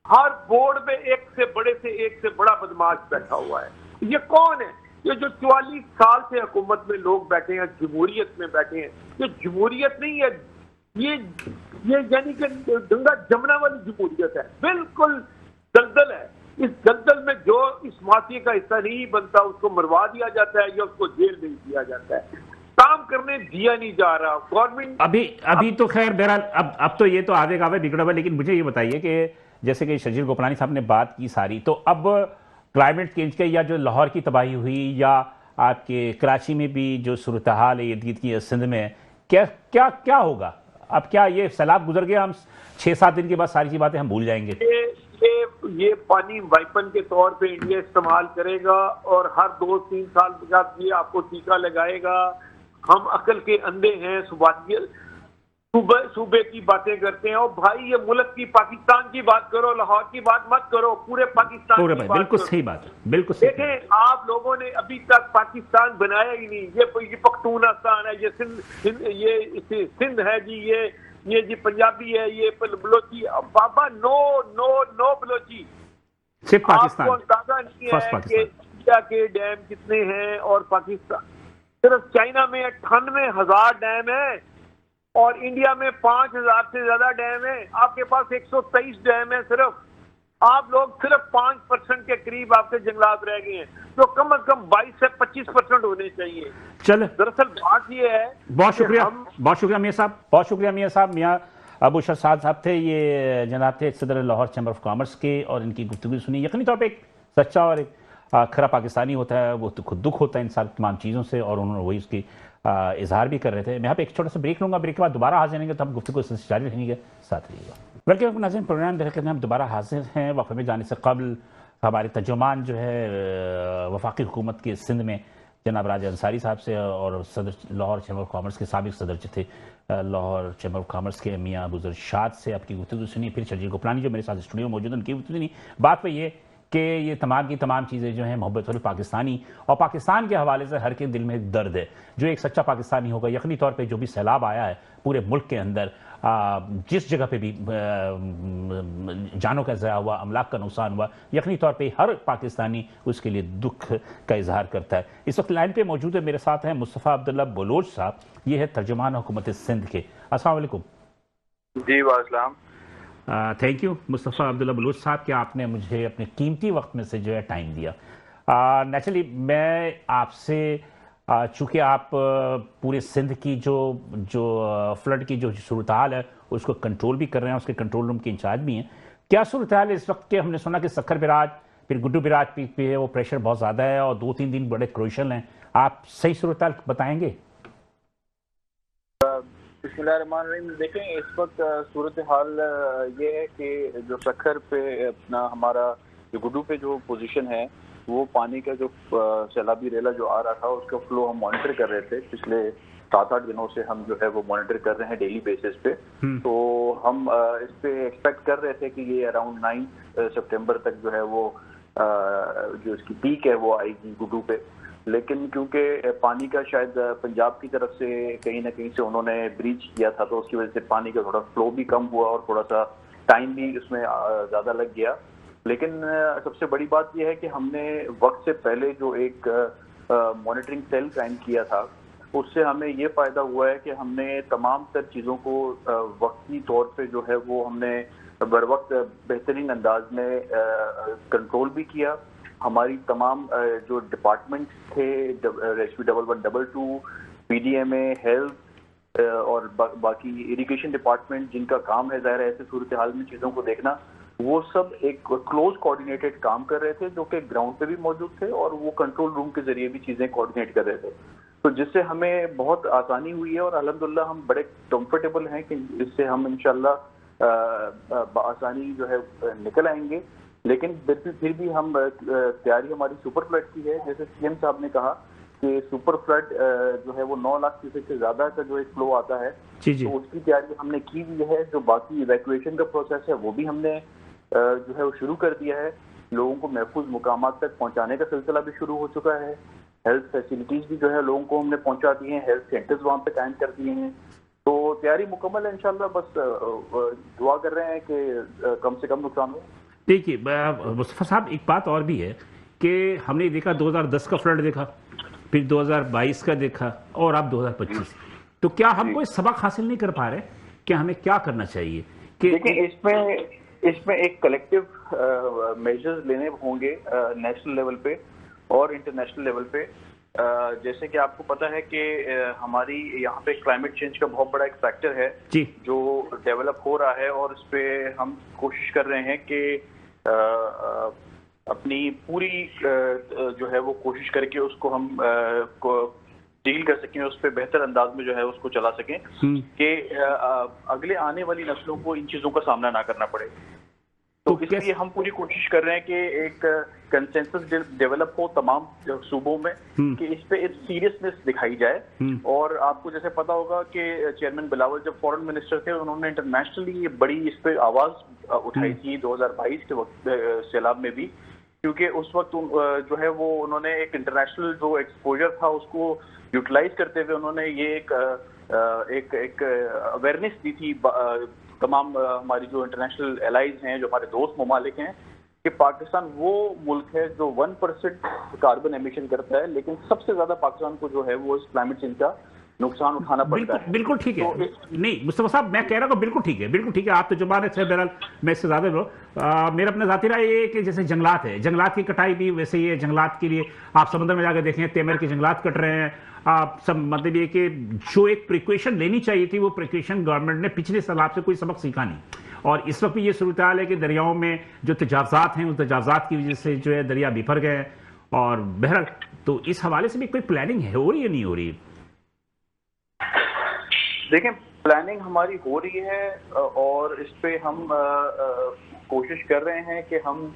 C: हर बोर्ड पे एक से बड़ा बदमाश बैठा हुआ है। ये कौन है? ये जो 44 साल से हुकूमत में लोग बैठे हैं, जमहूरियत में बैठे हैं। ये जमहूरियत नहीं है, ये यानी कि गंगा जमुना वाली जमहूरियत है, बिल्कुल दलदल है। इस दलदल में जो इस माफिया का हिस्सा नहीं बनता उसको मरवा दिया जाता है या उसको जेल भेज दिया जाता है, काम करने दिया नहीं जा रहा। गवर्नमेंट
A: अभी तो खैर बहरहाल अब तो ये तो आगे का बिगड़ा हुआ। लेकिन मुझे ये बताइए कि जैसे कि शर्जील गोपलानी साहब ने बात की सारी, तो अब क्लाइमेट चेंज के या जो लाहौर की तबाही हुई या आपके कराची में भी जो सूरत हाल है ईद की सिंध में, क्या क्या क्या होगा? अब क्या ये सैलाब गुजर गया, हम 6-7 दिन के बाद सारी ची बातें हम भूल जाएंगे?
C: ये पानी वाइपन के तौर पे इंडिया इस्तेमाल करेगा और हर 2-3 साल के बाद ये आपको टीका लगाएगा। हम अकल के अंधे हैं, सूबे की बातें करते हैं। और भाई ये मुल्क की, पाकिस्तान की बात करो, लाहौर की बात मत करो, पूरे पाकिस्तान की बात
A: बिल्कुल सही बात है, बिल्कुल सही।
C: देखें आप लोगों ने अभी तक पाकिस्तान बनाया ही नहीं। ये पख्तूनस्तान है, ये सिंध है जी, ये जी पंजाबी है, ये बलोची। बाबा नो बलोची।
A: सिर्फ पाकिस्तान,
C: आपको अंदाजा नहीं है कि इंडिया के डैम कितने हैं और पाकिस्तान, सिर्फ चाइना में 98,000 डैम है और इंडिया में 5,000 से ज्यादा डैम है। आपके पास 123 डैम है सिर्फ। आप लोग सिर्फ 5% के करीब आपके जंगलात रह गए हैं, तो कम से कम 22 से 25% होने चाहिए।
A: चल
C: दरअसल बात ये है।
A: बहुत शुक्रिया मियां साहब, बहुत शुक्रिया मियां साहब। मियां अबू शहजाद साहब थे, ये जनाब थे सदर लाहौर चैम्बर ऑफ कॉमर्स के, और इनकी गुफ्तगू सुनी। यकीनी तौर पर एक सच्चा और एक खरा पाकिस्तानी होता है, वो तो खुद दुख होता है इन सारी तमाम चीज़ों से, और उन्होंने वही उसकी इजहार भी कर रहे थे। मैं यहाँ पे एक छोटा सा ब्रेक लूँगा, ब्रेक के बाद दोबारा हाजिर रहेंगे, तो हम गुफ्तगू जारी रखेंगे, साथ रहिएगा। वेलकम नाज़रीन, प्रोग्राम देख कर हम दोबारा हाजिर हैं। वक्फे में जाने से कबल हमारे तर्जुमान जो है वफाकी हुकूमत के सिंध में जनाब राजा अंसारी साहब से, और सदर लाहौर चैम्बर ऑफ कॉमर्स के साबिक सदर जो थे लाहौर चैम्बर ऑफ कॉमर्स के मियाँ बुजुर्ग शाद से आपकी गुफ्तगू सुनी। फिर शर्जील गोपलानी जो मेरे साथ स्टूडियो में मौजूद हैं, उनकी गुफ्तगू सुनी। बात पर ये कि ये तमाम की तमाम चीज़ें जो हैं मोहब्बत वाली पाकिस्तानी, और पाकिस्तान के हवाले से हर के दिल में एक दर्द है। जो एक सच्चा पाकिस्तानी होगा, यकीनी तौर पे जो भी सैलाब आया है पूरे मुल्क के अंदर, जिस जगह पे भी जानों का ज़ाया हुआ, अमलाक का नुकसान हुआ, यकीनी तौर पे हर पाकिस्तानी उसके लिए दुख का इजहार करता है। इस वक्त लाइन पे मौजूद है, मेरे साथ हैं मुस्तफ़ा अब्दुल्ला बलोच साहब, ये है तर्जुमान हुकूमत सिंध के। अस्सलाम वालेकुम।
E: जी वालेकुम।
A: थैंक यू मुस्तफ़ा अब्दुल्ला बलोच साहब कि आपने मुझे अपने कीमती वक्त में से जो है टाइम दिया। नेचुरली मैं आपसे, चूँकि आप पूरे सिंध की जो फ्लड की जो सूरत हाल है उसको कंट्रोल भी कर रहे हैं, उसके कंट्रोल रूम के इंचार्ज भी हैं, क्या सूरत हाल है इस वक्त के? हमने सुना कि सखर बिराज फिर गुड्डू बिराज पे है वो प्रेशर बहुत ज़्यादा है और 2-3 दिन बड़े क्रूशियल हैं। आप सही सूरत हाल बताएंगे?
E: बिस्मिल्लाहिर्रहमानिर्रहीम। देखें इस वक्त सूरत हाल ये है कि जो सखर पे अपना हमारा जो गुड्डू पे जो पोजीशन है, वो पानी का जो सैलाबी रेला जो आ रहा था उसका फ्लो हम मॉनिटर कर रहे थे। पिछले 7-8 दिनों से हम जो है वो मॉनिटर कर रहे हैं डेली बेसिस पे। तो हम इस पे एक्सपेक्ट कर रहे थे कि ये अराउंड 9 सितंबर तक जो है वो जो इसकी पीक है वो आएगी गुड्डू पे। लेकिन क्योंकि पानी का शायद पंजाब की तरफ से कहीं ना कहीं से उन्होंने ब्रीच किया था, तो उसकी वजह से पानी का थोड़ा फ्लो भी कम हुआ और थोड़ा सा टाइम भी उसमें ज़्यादा लग गया। लेकिन सबसे बड़ी बात यह है कि हमने वक्त से पहले जो एक मॉनिटरिंग सेल कायम किया था, उससे हमें ये फ़ायदा हुआ है कि हमने तमाम तर चीज़ों को वक्ती तौर पे जो है वो हमने बर वक्त बेहतरीन अंदाज में कंट्रोल भी किया। हमारी तमाम जो डिपार्टमेंट थे, रेस्क्यू 1122, पीडीएमए, हेल्थ और बाकी इरिगेशन डिपार्टमेंट, जिनका काम है ज़ाहिर है ऐसे सूरत हाल में चीज़ों को देखना, वो सब एक क्लोज कोऑर्डिनेटेड काम कर रहे थे, जो कि ग्राउंड पे भी मौजूद थे और वो कंट्रोल रूम के जरिए भी चीज़ें कोऑर्डिनेट कर रहे थे। तो जिससे हमें बहुत आसानी हुई है और अल्हम्दुलिल्लाह हम बड़े कंफर्टेबल हैं कि इससे हम इंशाल्लाह आसानी जो है निकल आएंगे। लेकिन फिर भी हम तैयारी हमारी सुपर फ्लड की है। जैसे सीएम साहब ने कहा कि सुपर फ्लड जो है वो 9 लाख क्यूसेक से ज्यादा का जो एक फ्लो आता है,
A: जी जी।
E: तो उसकी तैयारी हमने की हुई है। जो बाकी इवैक्यूएशन का प्रोसेस है वो भी हमने जो है वो शुरू कर दिया है। लोगों को महफूज मुकामात तक पहुंचाने का सिलसिला भी शुरू हो चुका है। हेल्थ फैसिलिटीज भी जो है लोगों को हमने पहुंचा दी हैं, हेल्थ सेंटर्स वहाँ पे कायम कर दिए हैं। तो तैयारी मुकम्मल है इंशाल्लाह। बस दुआ कर रहे हैं कि कम से कम नुकसान हो।
A: देखिए मुस्तफा साहब, एक बात और भी है कि हमने देखा 2010 का फ्लड देखा, फिर 2022 का देखा और अब 2025। तो क्या हम कोई सबक हासिल नहीं कर पा रहे कि हमें क्या करना चाहिए? कि
E: देखिए इसमें एक कलेक्टिव मेजर्स लेने होंगे नेशनल लेवल पे और इंटरनेशनल लेवल पे। जैसे कि आपको पता है कि हमारी यहाँ पे क्लाइमेट चेंज का बहुत बड़ा एक फैक्टर है
A: जी,
E: जो डेवलप हो रहा है, और इस पे हम कोशिश कर रहे हैं कि अपनी पूरी जो है वो कोशिश करके उसको हम डील कर सकें, उस पर बेहतर अंदाज में जो है उसको चला सकें कि अगले आने वाली नस्लों को इन चीज़ों का सामना ना करना पड़े। तो इसलिए हम पूरी कोशिश कर रहे हैं कि एक कंसेंसस डेवलप हो तमाम सूबों में कि इस पे एक सीरियसनेस दिखाई जाए। और आपको जैसे पता होगा कि चेयरमैन बिलावल जब फॉरेन मिनिस्टर थे, उन्होंने इंटरनेशनली ये बड़ी इस पे आवाज उठाई थी 2022 के वक्त सैलाब में भी, क्योंकि उस वक्त जो है वो उन्होंने एक इंटरनेशनल जो एक्सपोजर था उसको यूटिलाइज करते हुए उन्होंने ये एक अवेयरनेस दी थी तमाम हमारी जो इंटरनेशनल एलाइज हैं, जो हमारे दोस्त ममालिक हैं, कि पाकिस्तान वो मुल्क है जो 1% कार्बन एमिशन करता है, लेकिन सबसे ज्यादा पाकिस्तान को जो है वो इस क्लाइमेट चेंज का नुकसान उठाना पड़ता है।
A: बिल्कुल ठीक है। तो नहीं मुस्तफा साहब, मैं कह रहा हूँ बिल्कुल ठीक है, बिल्कुल ठीक है। आप तो जुबान है, बहरहाल मैं इससे ज्यादा मेरा अपना जाती राय ये है कि जैसे जंगलात है, जंगलात की कटाई भी वैसे ही है। जंगलात के लिए आप समुद्र में जाकर देखें, तेमर के जंगलात कट रहे हैं। आप सब मतलब ये कि जो एक प्रिकॉशन लेनी चाहिए थी, वो प्रिकॉशन गवर्नमेंट ने पिछले सैलाब से कोई सबक सीखा नहीं। और इस वक्त भी ये सूरत हाल है कि दरियाओं में जो तजावजात हैं, उन तजावजात की वजह से जो है दरिया बिफर गए। और बहरहाल तो इस हवाले से भी कोई प्लानिंग है, हो रही है नहीं हो रही?
E: देखें, प्लानिंग हमारी हो रही है और इस पे हम कोशिश कर रहे हैं कि हम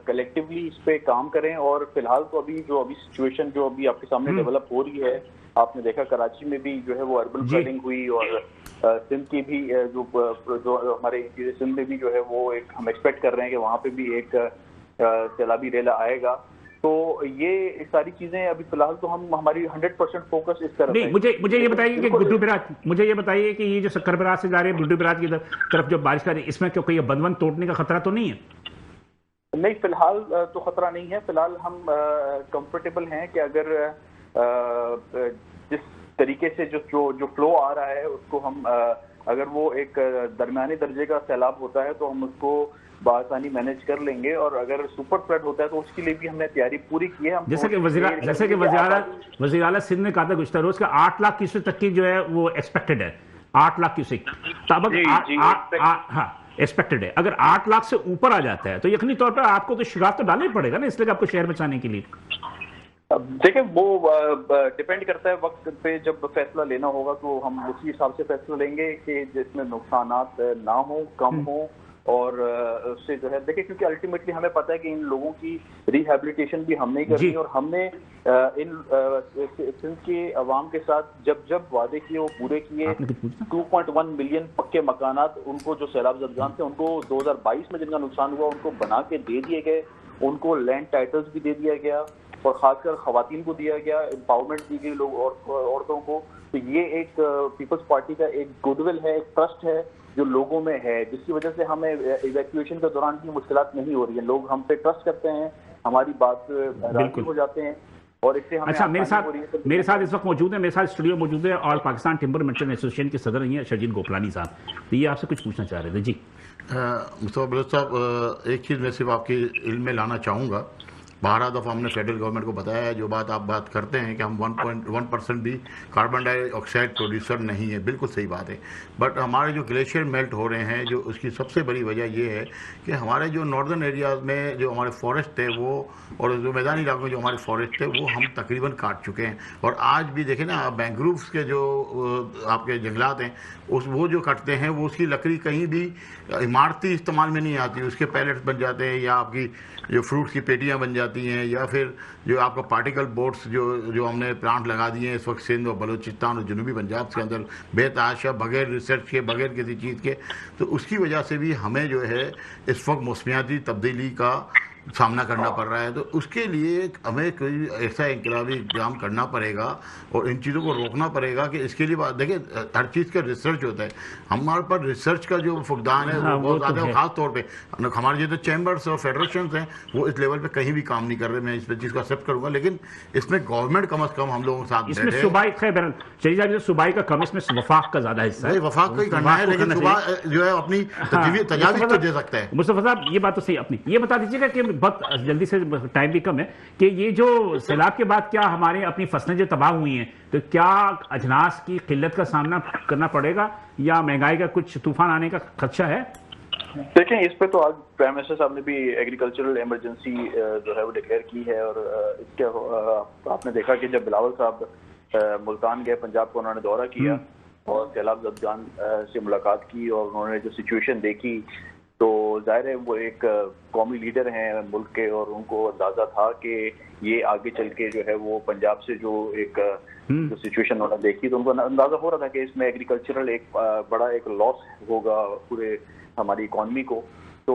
E: कलेक्टिवली इस पे काम करें। और फिलहाल तो अभी सिचुएशन जो अभी आपके सामने डेवलप हो रही है, आपने देखा कराची में भी जो है वो अर्बन फ्लडिंग हुई, और सिंध की भी जो हमारे इंटीरियर सिंध में भी जो है वो एक हम एक्सपेक्ट कर रहे हैं कि वहाँ पे भी एक सैलाबी रेला आएगा। तो ये सारी चीजें अभी फिलहाल तो हम हमारी 100% फोकस इस तरफ
A: नहीं। मुझे ये बताइए कि गुड्डू बिराज, मुझे ये बताइए कि ये जो सक्कर बिराज से जा रही है गुड्डू बिराज की तरफ जो बारिश कर रही है, इसमें क्यों कोई बंधवन तोड़ने का खतरा तो नहीं है?
E: नहीं, फिलहाल तो खतरा नहीं है। फिलहाल हम कंफर्टेबल हैं कि अगर जिस तरीके से जो फ्लो आ रहा है उसको हम अगर वो एक दरमियाने दर्जे का सैलाब होता है तो हम उसको बआसानी मैनेज कर लेंगे, और अगर सुपर फ्लड होता है तो उसके लिए भी हमने तैयारी पूरी की है।
A: जैसे कि वज़ीर आला सिंध ने कहा था गुज़श्ता रोज का 8 लाख क्यूसेक तक की जो है वो एक्सपेक्टेड है, 8 लाख क्यूसेक। हाँ, एक्सपेक्टेड है। अगर 8 लाख से ऊपर आ जाता है तो यकीनी तौर पर आपको तो शिगाफ तो डालना ही पड़ेगा ना, इसलिए आपको शहर बचाने के लिए।
E: देखिए, वो डिपेंड करता है वक्त पे, जब फैसला लेना होगा तो हम उसी हिसाब से फैसला लेंगे कि जिसमें नुकसानात ना हो, कम हो, और उससे जो है देखिए, क्योंकि अल्टीमेटली हमें पता है कि इन लोगों की रिहेबिलिटेशन भी हमने करनी, और हमने इन सिंध के अवाम के साथ जब वादे किए वो पूरे किए। 2.1 मिलियन पक्के मकानात उनको जो सैलाब ज़दगान थे उनको 2022 में जिनका नुकसान हुआ उनको बना के दे दिए गए, उनको लैंड टाइटल्स भी दे दिया गया, और खासकर खवातीन को दिया गया, एम्पावरमेंट दी गई लोग और औरतों को। तो ये एक पीपल्स पार्टी का एक गुडविल है, एक ट्रस्ट है जो लोगों में है, जिसकी वजह से हमें इवैक्यूएशन के दौरान भी मुश्किलात नहीं हो रही है। लोग हम पे ट्रस्ट करते हैं, हमारी बात राजी हो जाते हैं, और इससे हमें
A: अच्छा, मेरे साथ इस वक्त मौजूद है, मेरे साथ स्टूडियो मौजूद है और पाकिस्तान टिम्बर मर्चेंट एसोसिएशन के सदर हैं शर्जील गोपलानी साहब। तो ये आपसे कुछ पूछना चाह रहे थे। जी
D: मुस्तफा बलोच साहब, एक चीज़ मैं सिर्फ आपके इल्म में लाना चाहूँगा। 12 दफ़ा हमने फेडरल गवर्नमेंट को बताया है, जो बात आप बात करते हैं कि हम 1.1% भी कार्बन डाइऑक्साइड प्रोड्यूसर नहीं है, बिल्कुल सही बात है। बट हमारे जो ग्लेशियर मेल्ट हो रहे हैं, जो उसकी सबसे बड़ी वजह ये है कि हमारे जो नॉर्दर्न एरियाज़ में जो हमारे फॉरेस्ट थे वो, और जो मैदानी इलाकों में जो हमारे फॉरेस्ट थे वो हम तकरीबन काट चुके हैं। और आज भी देखें ना, मैंग्रोव्स के जो आपके जंगलात हैं वो जो कटते हैं वो उसकी लकड़ी कहीं भी इमारती इस्तेमाल में नहीं आती, उसके पैलेट्स बन जाते हैं या आपकी जो फ्रूट्स की पेटियाँ बन जाती जाती हैं, या फिर जो आपका पार्टिकल बोट्स जो हमने प्लांट लगा दिए हैं इस वक्त सिंध और बलूचिस्तान और जनूबी पंजाब के अंदर बेतहाशा, बगैर रिसर्च के, बगैर किसी चीज़ के, तो उसकी वजह से भी हमें जो है इस वक्त मौसमियाती तब्दीली का सामना करना पड़ रहा है। तो उसके लिए हमें कोई ऐसा इंकलाबी इक़दाम करना पड़ेगा और इन चीज़ों को रोकना पड़ेगा कि इसके लिए देखिए हर चीज़ का रिसर्च होता है, हमारे पर रिसर्च का जो फुकदान है वो बहुत ज़्यादा है। ख़ास तौर पे हमारे जो चैम्बर्स और फेडरेशन हैं वो इस लेवल पे कहीं भी काम नहीं कर रहे, मैं इस चीज़ को एक्सेप्ट करूँगा, लेकिन इसमें गवर्नमेंट कम अज़ कम हम लोगों के साथ
A: इसमें सूबाई सूबाई का कम, इसमें वफाक का ज़्यादा हिस्सा है।
D: वफाक को ही करना है, लेकिन सूबा जो है अपनी तजावीज़ तो दे सकता है।
A: मुस्तफा साहब ये बात तो सही, अपनी ये बता दीजिएगा कि बहुत जल्दी से, टाइम भी कम है, कि ये जो सैलाब के बाद क्या हमारे अपनी फसलें जो तबाह हुई हैं, तो क्या अजनास की किल्लत का सामना करना पड़ेगा या महंगाई का कुछ तूफान आने का खदशा है?
E: देखें, इस पे तो आज प्राइम मिनिस्टर साहब ने भी एग्रीकल्चरल इमरजेंसी जो है वो डिक्लेयर की है, और इसके आपने देखा कि जब बिलावल साहब मुल्तान गए, पंजाब को उन्होंने दौरा किया और सैलाब ज़दगान से मुलाकात की और उन्होंने जो सिचुएशन देखी, तो जाहिर है वो एक कौमी लीडर हैं मुल्क के, और उनको अंदाजा था कि ये आगे चल के जो है वो पंजाब से जो एक जो सिचुएशन उन्होंने देखी, तो उनको अंदाजा हो रहा था कि इसमें एग्रीकल्चरल एक बड़ा एक लॉस होगा पूरे हमारी इकॉनमी को। तो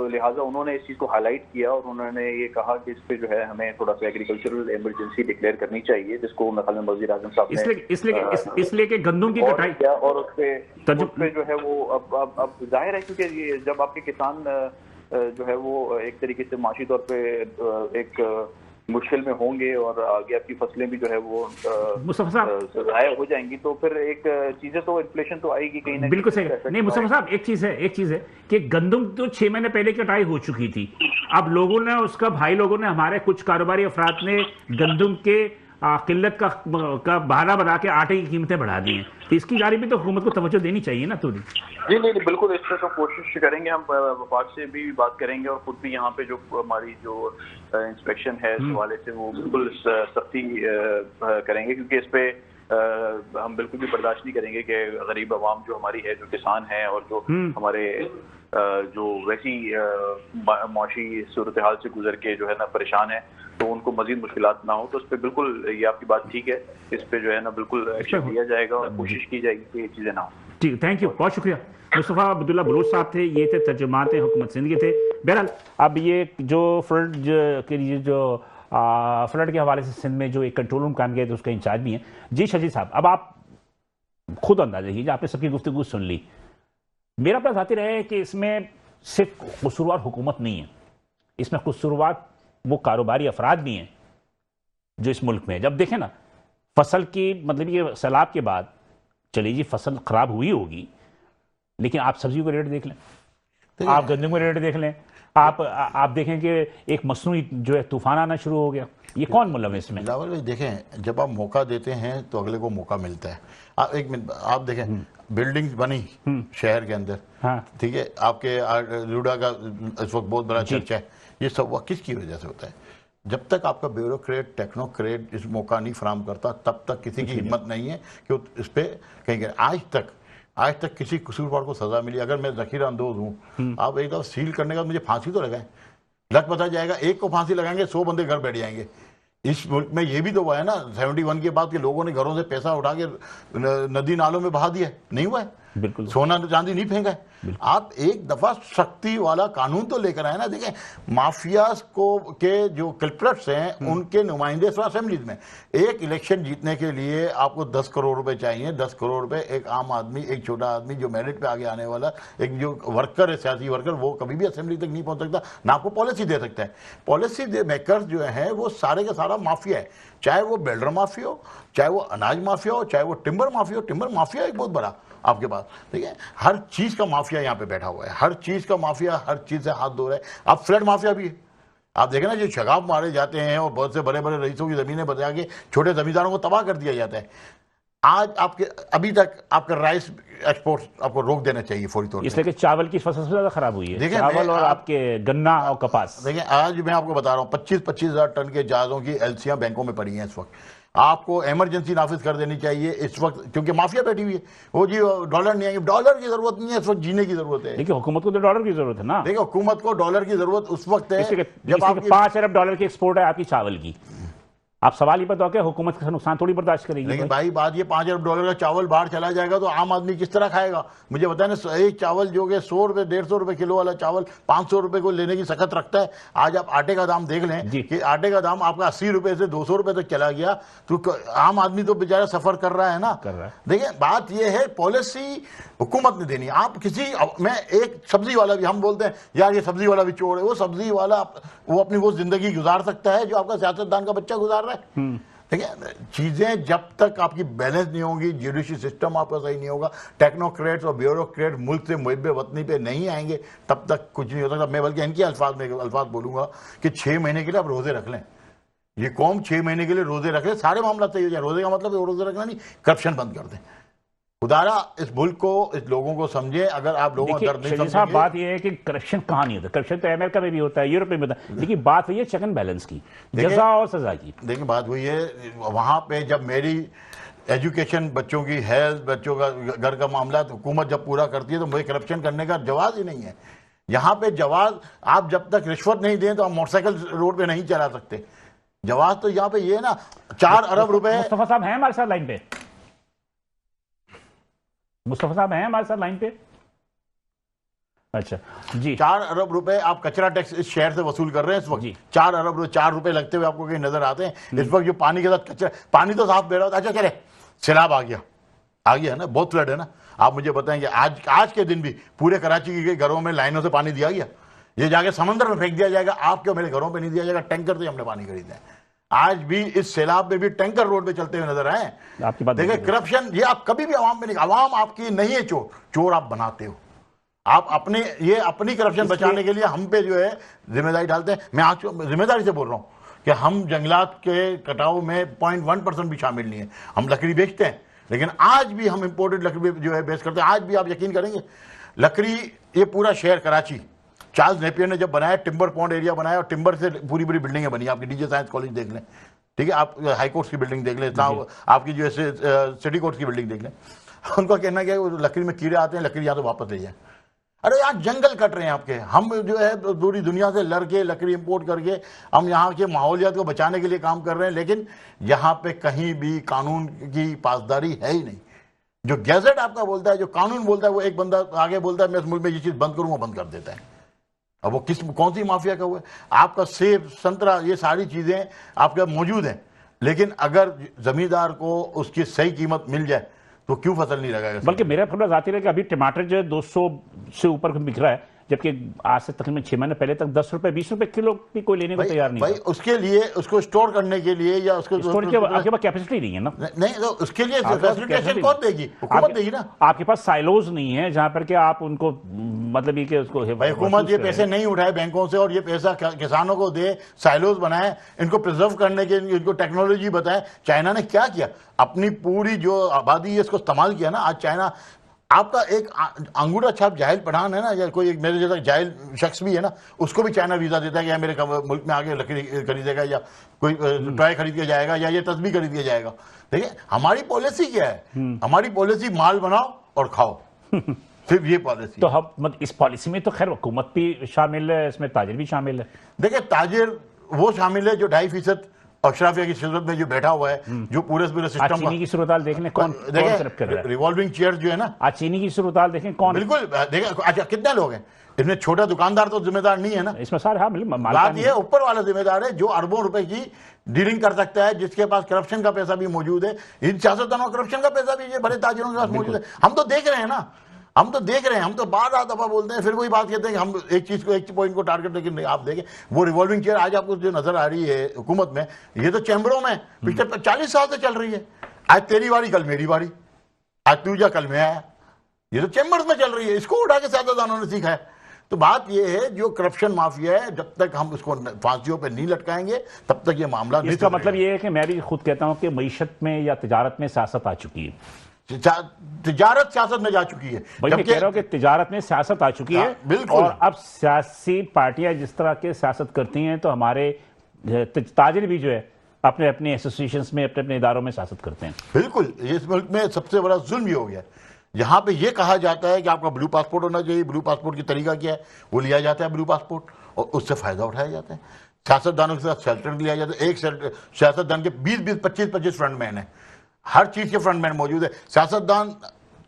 E: लिहाजा उन्होंने इस चीज़ को हाईलाइट किया और उन्होंने ये कहा कि इस पे जो है हमें थोड़ा सा एग्रीकल्चरल इमरजेंसी डिक्लेयर करनी चाहिए, जिसको मेरे ख्याल में वज़ीर आज़म साहब ने
A: इसलिए कि गंदम की कटाई
E: किया, और उस पे जो है वो अब जाहिर है, क्योंकि ये जब आपके किसान जो है वो एक तरीके से माशी तौर पे एक मुश्किल में होंगे और आगे आपकी फसलें भी जो है वो ज़ाया हो जाएंगी, तो फिर एक चीजें तो इन्फ्लेशन तो आएगी कहीं ना।
A: बिल्कुल सही नहीं मुस्तफा साहब, एक चीज है कि गंदम तो 6 महीने पहले कटाई हो चुकी थी, अब लोगों ने उसका, भाई लोगों ने, हमारे कुछ कारोबारी अफराद ने गंदम के किल्लत का बहाना बना के आटे की कीमतें बढ़ा दी हैं, तो इसकी जारी भी तो हुकूमत को तवज्जो देनी चाहिए ना थोड़ी।
E: जी नहीं, बिल्कुल, इस पर तो कोशिश करेंगे, हम वफाक से भी बात करेंगे और खुद भी यहाँ पे जो हमारी जो इंस्पेक्शन है इस हवाले से वो बिल्कुल सख्ती करेंगे, क्योंकि इस पे हम बिल्कुल भी बर्दाश्त नहीं करेंगे कि गरीब आवाम जो हमारी है, जो किसान हैं और जो हमारे जो वैसी मौशी सूरत हाल से गुजर के जो है ना परेशान है, तो उनको मजीद मुश्किलात ना हो। तो इस पर बिल्कुल ये आपकी बात ठीक है, इस पे जो है ना बिल्कुल एक्शन लिया जाएगा और कोशिश की जाएगी कि ये चीज़ें ना हो।
A: ठीक, थैंक यू, बहुत शुक्रिया। मुस्तफ़ा अब्दुल्ला बलूच साहब थे, ये थे तर्जुमान हुकूमत सिंध के थे। बहरहाल अब ये जो फ्लड के लिए जो फ्लड के हवाले से सिंध में जो एक कंट्रोल रूम काम किया तो उसका इंचार्ज भी हैं जी शजीद साहब। अब आप खुद अंदाजा कीजिए, आपने सबकी गुफ्तगू सुन ली, मेरा प्रयास आते रहे कि इसमें सिर्फ कसूरवार हुकूमत नहीं है, इसमें कसूरवार वो कारोबारी अफराद भी हैं जो इस मुल्क में। जब देखें ना फसल की, मतलब ये सैलाब के बाद चलिए जी फसल खराब हुई होगी, लेकिन आप सब्जी को रेट देख लें, आप गंदम को रेट देख लें, आप देखें कि एक मसनूई जो है तूफान आना शुरू हो गया, ये कौन मुल्ज़िम है?
D: बिलावल भाई देखें, जब आप मौका देते हैं तो अगले को मौका मिलता है। आप एक मिनट आप देखें, बिल्डिंग्स बनी शहर के अंदर, हाँ ठीक है, आपके लूडा का इस वक्त बहुत बड़ा चर्चा है, ये सब किसकी वजह से होता है? जब तक आपका ब्यूरोक्रेट टेक्नोक्रेट इस मौका नहीं फराम करता, तब तक किसी की हिम्मत नहीं है कि इस पर कहीं आज तक किसी कसूरवार को सजा मिली। अगर मैं ज़ख़ीरा अंदोज़ हूँ, आप एक दफ़ा सील करने का मुझे फांसी तो लगाएं, लग पता जाएगा, एक को फांसी लगाएंगे 100 बंदे घर बैठ जाएंगे। इस मुल्क में ये भी तो हुआ है ना 71 के बाद के लोगों ने घरों से पैसा उठा के नदी नालों में बहा दिया, नहीं हुआ है? बिल्कुल, सोना चांदी नहीं फेंका है। आप एक दफा सख्ती वाला कानून तो लेकर आए ना। देखें, माफियाज को के जो कल्प्रेट्स हैं उनके नुमाइंदे असेंबलीज में, एक इलेक्शन जीतने के लिए आपको 10 करोड़ रुपए चाहिए। 10 करोड़ रुपए एक आम आदमी, एक छोटा आदमी जो मेरिट पे आगे आने वाला एक जो वर्कर है, सियासी वर्कर, वो कभी भी असेंबली तक नहीं पहुंच सकता, ना आपको पॉलिसी दे सकता है। पॉलिसी मेकर्स जो है वो सारे का सारा माफिया है, चाहे वो बिल्डर माफिया हो, चाहे वो अनाज माफिया हो, चाहे वो टिम्बर माफिया हो। टिम्बर माफिया एक बहुत बड़ा आपके पास, ठीक है, हर चीज का माफिया यहाँ पे बैठा हुआ है, हर चीज का माफिया हर चीज से हाथ धो रहा है। अब फ्लड माफिया भी है। आप देखें ना, जो शगाफ मारे जाते हैं और बहुत से बड़े बड़े रईसों की जमीनें बचा के छोटे जमींदारों को तबाह कर दिया जाता है। आज आपके अभी तक आपका राइस एक्सपोर्ट आपको रोक देना चाहिए फौरी तौर
A: इसलिए कि चावल की फसल सबसे ज्यादा खराब हुई है,
D: देखिए,
A: चावल और आपके गन्ना और कपास।
D: देखिए, आज मैं आपको बता रहा हूँ 25-25 हजार टन के जहाजों की एलसीआं बैंकों में पड़ी हैं इस वक्त। आपको इमरजेंसी नाफिज कर देनी चाहिए इस वक्त, क्योंकि माफिया बैठी हुई है। वो जी डॉलर नहीं आएंगे, डॉलर की जरूरत नहीं है इस वक्त, जीने की जरूरत है।
A: देखिए हुकूमत को तो डॉलर की जरूरत है ना।
D: देखिए, हुकूमत को डॉलर की जरूरत उस वक्त है
A: जब आपकी 5 अरब डॉलर की एक्सपोर्ट है आपकी चावल की। आप सवाल ही बताओ कि हुकूमत का नुकसान थोड़ी बर्दाश्त करेगी।
D: लेकिन भाई बात ये 5 अरब डॉलर का चावल बाहर चला जाएगा तो आम आदमी किस तरह खाएगा? मुझे बताया ना, एक चावल जो कि 100 रुपए 150 रुपए किलो वाला चावल 500 रुपए को लेने की सकत रखता है। आज आप आटे का दाम देख लें कि आटे का दाम आपका 80 रुपए से 200 रुपए तक चला गया, तो आम आदमी तो बेचारा सफर कर रहा है ना। देखिए, बात यह है पॉलिसी हुकूमत ने देनी। आप किसी, मैं एक सब्जी वाला भी, हम बोलते हैं यार ये सब्जी वाला भी चोर है, वो सब्जी वाला वो अपनी वो जिंदगी गुजार सकता है जो आपका सियासतदान का बच्चा गुजार रहा है। ठीक है, चीजें जब तक आपकी बैलेंस नहीं होंगी, जुडिशरी सिस्टम आपका सही नहीं होगा, टेक्नोक्रेट्स और ब्यूरोक्रेट मुल्क से मुहिब वतनी पे नहीं आएंगे, तब तक कुछ नहीं हो सकता। मैं बल्कि इनके अल्फाज बोलूंगा कि 6 महीने के लिए आप रोजे रख लें। ये कौम 6 महीने के लिए रोजे रख ले, सारे मामला सही हो जाए। रोजे का मतलब रोजे रखना नहीं, करप्शन बंद कर दें। खुदारा इस मुल्क को, इस लोगों को समझे। अगर आप लोगों का दर्द नहीं समझेंगे।
A: बात यह है कि करप्शन कहाँ नहीं होता, करप्शन तो अमेरिका में भी होता है, यूरोप में भी होता है, लेकिन बात वही है चेक एंड बैलेंस की, जजा और सजा की।
D: देखिए, बात वही है, वहां पे जब मेरी एजुकेशन, बच्चों की हेल्थ, बच्चों का घर का मामला तो हुकूमत जब पूरा करती है तो मुझे करप्शन करने का जवाब ही नहीं है। यहाँ पे जवाब, आप जब तक रिश्वत नहीं दें तो आप मोटरसाइकिल रोड पे नहीं चला सकते। जवाब तो यहाँ पे ये है ना, 4 अरब रुपए।
A: मुस्तफा साहब हैं हमारे साथ लाइन पे? मुस्तफा साहब हैं हमारे साथ लाइन पे? अच्छा जी।
D: 4 अरब रुपए आप कचरा टैक्स इस शहर से वसूल कर रहे हैं इस वक्त। 4 अरब रुपए, 4 रुपए लगते हुए आपको कहीं नजर आते हैं इस वक्त? जो पानी के साथ कचरा, पानी तो साफ बह रहा था। अच्छा चले, सैलाब आ गया ना, बहुत फ्लड है ना। आप मुझे बताएंगे आज के दिन भी पूरे कराची के घरों में लाइनों से पानी दिया गया? ये जाके समंदर में फेंक दिया जाएगा, आपके मेरे घरों पे नहीं दिया जाएगा। टैंकर से हमने पानी खरीदा है। आज भी इस सैलाब में भी टैंकर रोड पे चलते हुए नजर आए।
A: आपकी बात
D: देखिए, करप्शन ये आप कभी भी आवाम में नहीं, आवाम आपकी नहीं है चोर, चोर आप बनाते हो। आप अपनी करप्शन बचाने के लिए हम पे जो है जिम्मेदारी डालते हैं। मैं आज जिम्मेदारी से बोल रहा हूं कि हम जंगलात के कटाव में 0.1% भी शामिल नहीं है। हम लकड़ी बेचते हैं, लेकिन आज भी हम इंपोर्टेड लकड़ी जो है बेच करते हैं। आज भी आप यकीन करेंगे, लकड़ी, ये पूरा शहर कराची चार्ल्स नेपियर ने जब बनाया, टिम्बर पॉन्ड एरिया बनाया, और टिम्बर से पूरी बिल्डिंगें बनी। आपकी डीजे साइंस कॉलेज देख लें, ठीक है, आप हाई कोर्ट की बिल्डिंग देख लें, आपकी जो है सिटी कोर्ट की बिल्डिंग देख लें। उनका कहना क्या है, लकड़ी में कीड़े आते हैं, लकड़ी यहाँ तो वापस ले जाए। अरे यार, जंगल कट रहे हैं आपके। हम जो है पूरी दुनिया से लड़ के लकड़ी इंपोर्ट करके हम यहाँ के माहौलियात को बचाने के लिए काम कर रहे हैं, लेकिन यहाँ पे कहीं भी कानून की पासदारी है ही नहीं। जो गैजेट आपका बोलता है, जो कानून बोलता है, वो एक बंदा आगे बोलता है मैं इस मुल्क में ये चीज बंद करूँ, वो बंद कर देता है। अब वो कौन सी माफिया का हुआ है? आपका सेब, संतरा, ये सारी चीजें आपके मौजूद हैं, लेकिन अगर जमींदार को उसकी सही कीमत मिल जाए तो क्यों फसल नहीं लगाएगा?
A: बल्कि मेरा फैसला जाती है कि अभी टमाटर जो है 200 से ऊपर बिक रहा है, जबकि आज से तकरीबन 6 महीने पहले तक 10 रुपए 20 रुपए किलो भी कोई लेने को तैयार नहीं।
D: भाई उसके लिए, उसको स्टोर करने के लिए या उसको
A: स्टोर के आपके पास कैपेसिटी नहीं है ना।
D: नहीं, तो उसके लिए फैसिलिटेशन कौन देगी? हुकूमत देगी ना।
A: आपके पास साइलोज नहीं है जहां पर कि आप उनको, मतलब ये कि उसको,
D: भाई हुकूमत ये पैसे नहीं उठाए बैंकों से और ये पैसा किसानों को दे, साइलोज बनाए, इनको प्रिजर्व करने के, इनको टेक्नोलॉजी बताए। चाइना ने क्या किया, अपनी पूरी जो आबादी है इसको इस्तेमाल किया ना। आज चाइना, आपका एक अंगूठा छाप जाहिल पठान है ना, या कोई एक मेरे जैसा जाहिल शख्स भी है ना, उसको भी चाइना वीजा देता है कि मेरे मुल्क में आगे लकड़ी खरीदेगा, या कोई टॉय खरीद के जाएगा, या ये तस्बीह खरीद के जाएगा। देखिए, हमारी पॉलिसी क्या है? हमारी पॉलिसी माल बनाओ और खाओ, सिर्फ ये पॉलिसी।
A: तो हम इस पॉलिसी में तो खैर हुकूमत भी शामिल है, इसमें ताजिर भी शामिल है।
D: देखिए, ताजिर वो शामिल है जो 2.5% अशराफिया की सूरत में जो बैठा हुआ है, जो पूरे सिस्टम
A: चीनी की सूरत देखें कौन तरफ कर रहा है।
D: रिवॉल्विंग चेयर जो है ना,
A: आज चीनी की सूरत देखें कौन,
D: बिल्कुल देखें। अच्छा, कितने लोग हैं इसमें? छोटा दुकानदार तो जिम्मेदार नहीं है ना
A: इसमें सारे। हाँ,
D: बात ये ऊपर वाला जिम्मेदार है जो अरबों रुपए की डीलिंग कर सकता है, जिसके पास करप्शन का पैसा भी मौजूद है। इन सियासतदानों करप्शन का पैसा भी ये बड़े ताजिरों के पास मौजूद है। हम तो देख रहे हैं ना, हम तो देख रहे हैं। हम तो बार दफा बोलते हैं, फिर वही बात कहते हैं कि हम एक चीज को, एक पॉइंट को टारगेट, लेकिन नहीं। आप देखें वो रिवॉल्विंग चेयर आज आपको जो नजर आ रही है हुकूमत में, ये तो चैम्बरों में पिछले 40 साल से चल रही है। आज तेरी बारी, कल मेरी बारी, आज तू जा, कल मैं आया। ये तो चैम्बर्स में चल रही है। इसको उठा के सियासतदानों ने सीखा है। तो बात ये है, जो करप्शन माफिया है, जब तक हम उसको फांसियों पे नहीं लटकाएंगे तब तक ये मामला नहीं
A: इसका
D: सुधरेगा।
A: मतलब ये है कि मैं भी खुद कहता हूं कि मईशत में या तिजारत में सियासत आ चुकी है।
D: तिजारत सियासत में जा चुकी है।
A: वही मैं कह रहा हूं कि तिजारत में सियासत आ चुकी है,
D: बिल्कुल।
A: और अब सियासी पार्टियां जिस तरह के सियासत करती हैं तो हमारे ताजिर भी जो है अपने अपने एसोसिएशंस में, अपने अपने इदारों में सियासत करते हैं।
D: बिल्कुल, इस मुल्क में सबसे बड़ा जुल्म ये हो गया। यहाँ पे ये कहा जाता है कि आपका ब्लू पासपोर्ट होना चाहिए, ब्लू पासपोर्ट की तरीका क्या है, वो लिया जाता है ब्लू पासपोर्ट, और उससे फायदा उठाया जाता है। सियासतदानों के साथ शेल्टर लिया जाता है। एक सियासतदान के 20-20, 25-25 फ्रंटमैन है, हर चीज के फ्रंटमैन मौजूद है। सियासतदान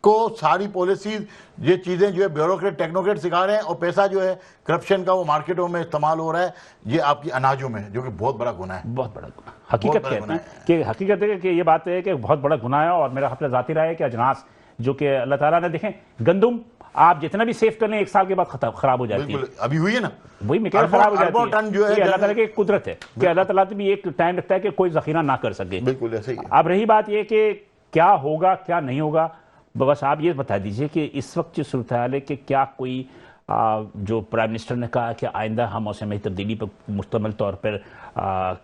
D: को सारी पॉलिसी, ये चीजें जो है ब्यूरोक्रेट टेक्नोक्रेट सिखा रहे हैं, और पैसा जो है करप्शन का वो मार्केटों में इस्तेमाल हो रहा है, ये आपकी अनाजों में, जो कि बहुत बड़ा गुनाह है।
A: बहुत बड़ा गुनाह, हकीकत कहते हैं कि हकीकत है कि ये बात है कि बहुत बड़ा गुनाह है। और मेरा अपना जाती राय है कि अजनास जो कि अल्लाह ताला ने, देखें गंदुम आप जितना भी सेव कर लें 1 साल के बाद खराब हो जाती है।
D: अभी हुई है ना,
A: वही मैं कह रहा, खराब हो जाती है।
D: टन जो है,
A: ये अल्लाह ताला की कुदरत है कि अल्लाह ताला भी एक टाइम रखता है कि कोई जखीरा ना कर सके।
D: बिल्कुल ऐसे ही है।
A: अब रही बात ये कि क्या होगा क्या नहीं होगा, बस आप ये बता दीजिए कि इस वक्त जो सूरत हाल है कि क्या कोई जो प्राइम मिनिस्टर ने कहा कि आइंदा हम मौसमी तब्दीली पर मुश्तमिल तौर पर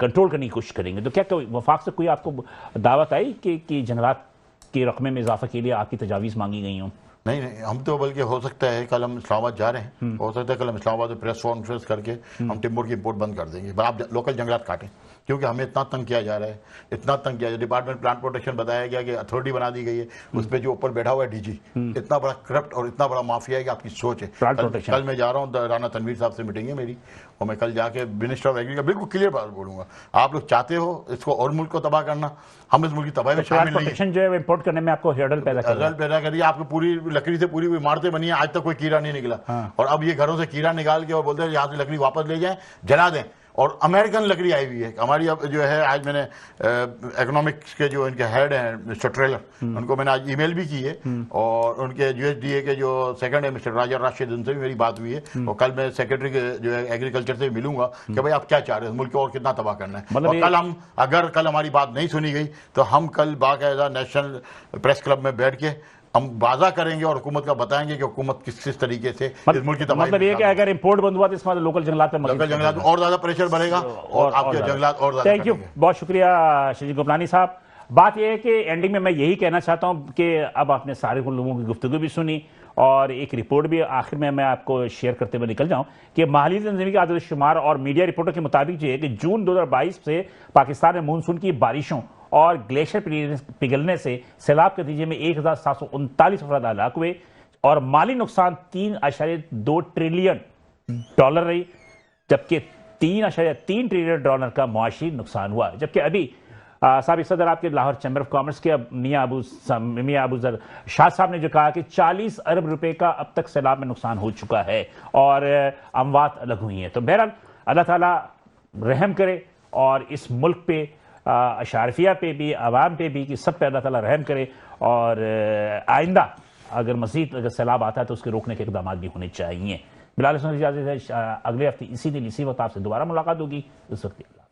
A: कंट्रोल करने की कोशिश करेंगे, तो क्या कोई वफाक से कोई आपको दावत आई कि जंगलात के रकमे में इजाफा के लिए आपकी तजावीज़ मांगी गई हों?
D: नहीं, हम तो बल्कि हो सकता है कल हम इस्लामाबाद जा रहे हैं, हो सकता है कल हम इस्लामाबाद में प्रेस कॉन्फ्रेंस करके हम टिम्बर की इंपोर्ट बंद कर देंगे, पर आप लोकल जंगलात काटें, क्योंकि हमें इतना तंग किया जा रहा है, इतना तंग किया जा रहा है। डिपार्टमेंट प्लांट प्रोटेक्शन बताया गया कि अथॉरिटी बना दी गई है, उस पर जो ऊपर बैठा हुआ है डीजी, इतना बड़ा करप्ट और इतना बड़ा माफिया है कि आपकी सोच है। कल मैं जा रहा हूँ, राना तनवीर साहब से मीटिंग है मेरी, और मैं कल जाके मिनिस्टर ऑफ एग्रीकल्चर बिल्कुल क्लियर बात बोलूंगा, आप लोग चाहते हो इसको और मुल्क को तबाह करना, हम इस मुल्क की तबाही में शामिल नहीं है।
A: जो है इंपोर्ट करने में आपको हर्डल पैदा
D: करिए, आपको पूरी लकड़ी से पूरी इमारतें बनी है, आज तक कोई कीड़ा नहीं निकला। और अब ये घरों से कीड़ा निकाल के और बोलते हैं यहाँ से लकड़ी वापस ले जाएं, जला दें। और अमेरिकन लकड़ी आई हुई है हमारी। अब जो है, आज मैंने इकोनॉमिक्स के जो इनके हेड हैं मिस्टर ट्रेलर, उनको मैंने आज ईमेल भी की है, और उनके यूएसडीए के जो सेकंड है मिस्टर राजा राशिद, उनसे भी मेरी बात हुई है। और कल मैं सेक्रेटरी के जो है एग्रीकल्चर से मिलूंगा कि भाई आप क्या चाह रहे हैं, मुल्क को और कितना तबाह करना है। और कल हम, अगर कल हमारी बात नहीं सुनी गई तो हम कल बाकायदा नेशनल प्रेस क्लब में बैठ के हम वादा करेंगे और हुकूमत का बताएंगे कि हुकूमत किस तरीके से इस मुल्क की तबाही।
A: मतलब ये कि अगर इंपोर्ट बंद हुआ तो इसमें लोकल जंगलात में
D: और ज्यादा प्रेशर बढ़ेगा और आपके जंगलात और ज्यादा।
A: थैंक यू, बहुत शुक्रिया शरीफ गोपलानी साहब। बात यह है कि एंडिंग में मैं यही कहना चाहता हूं कि अब आपने सारे लोगों की गुफ्तगू भी सुनी और एक रिपोर्ट भी आखिर में मैं आपको शेयर करते हुए निकल जाऊं कि माहली तंजीमी का आदमशुमार और मीडिया रिपोर्टों के मुताबिक जो है कि जून 2022 से पाकिस्तान में मानसून की बारिशों और ग्लेशियर पिघलने से सैलाब के नतीजे में 1739 अफराद हलाक हुए और माली नुकसान 3.2 ट्रिलियन डॉलर रही, जबकि 3.3 ट्रिलियन डॉलर का मुआशी नुकसान हुआ। जबकि अभी साबिक सदर आपके लाहौर चैम्बर ऑफ कॉमर्स के मियाँ अबू जर शाह साहब ने जो कहा कि 40 अरब रुपए का अब तक सैलाब में नुकसान हो चुका है और अमवात अलग हुई हैं। तो बहरहाल अल्लाह ताला रहम करे और इस मुल्क पे, अशारफिया पे भी, आवाम पे भी, कि सब पे अल्लाह ताला रहम करे और आइंदा अगर मज़ीद अगर सैलाब आता है तो उसके रोकने के इक़दाम भी होने चाहिए। बिलाल इजाज़त है, अगले हफ्ते इसी दिन इसी वक्त आपसे दोबारा मुलाकात होगी। उस वक्त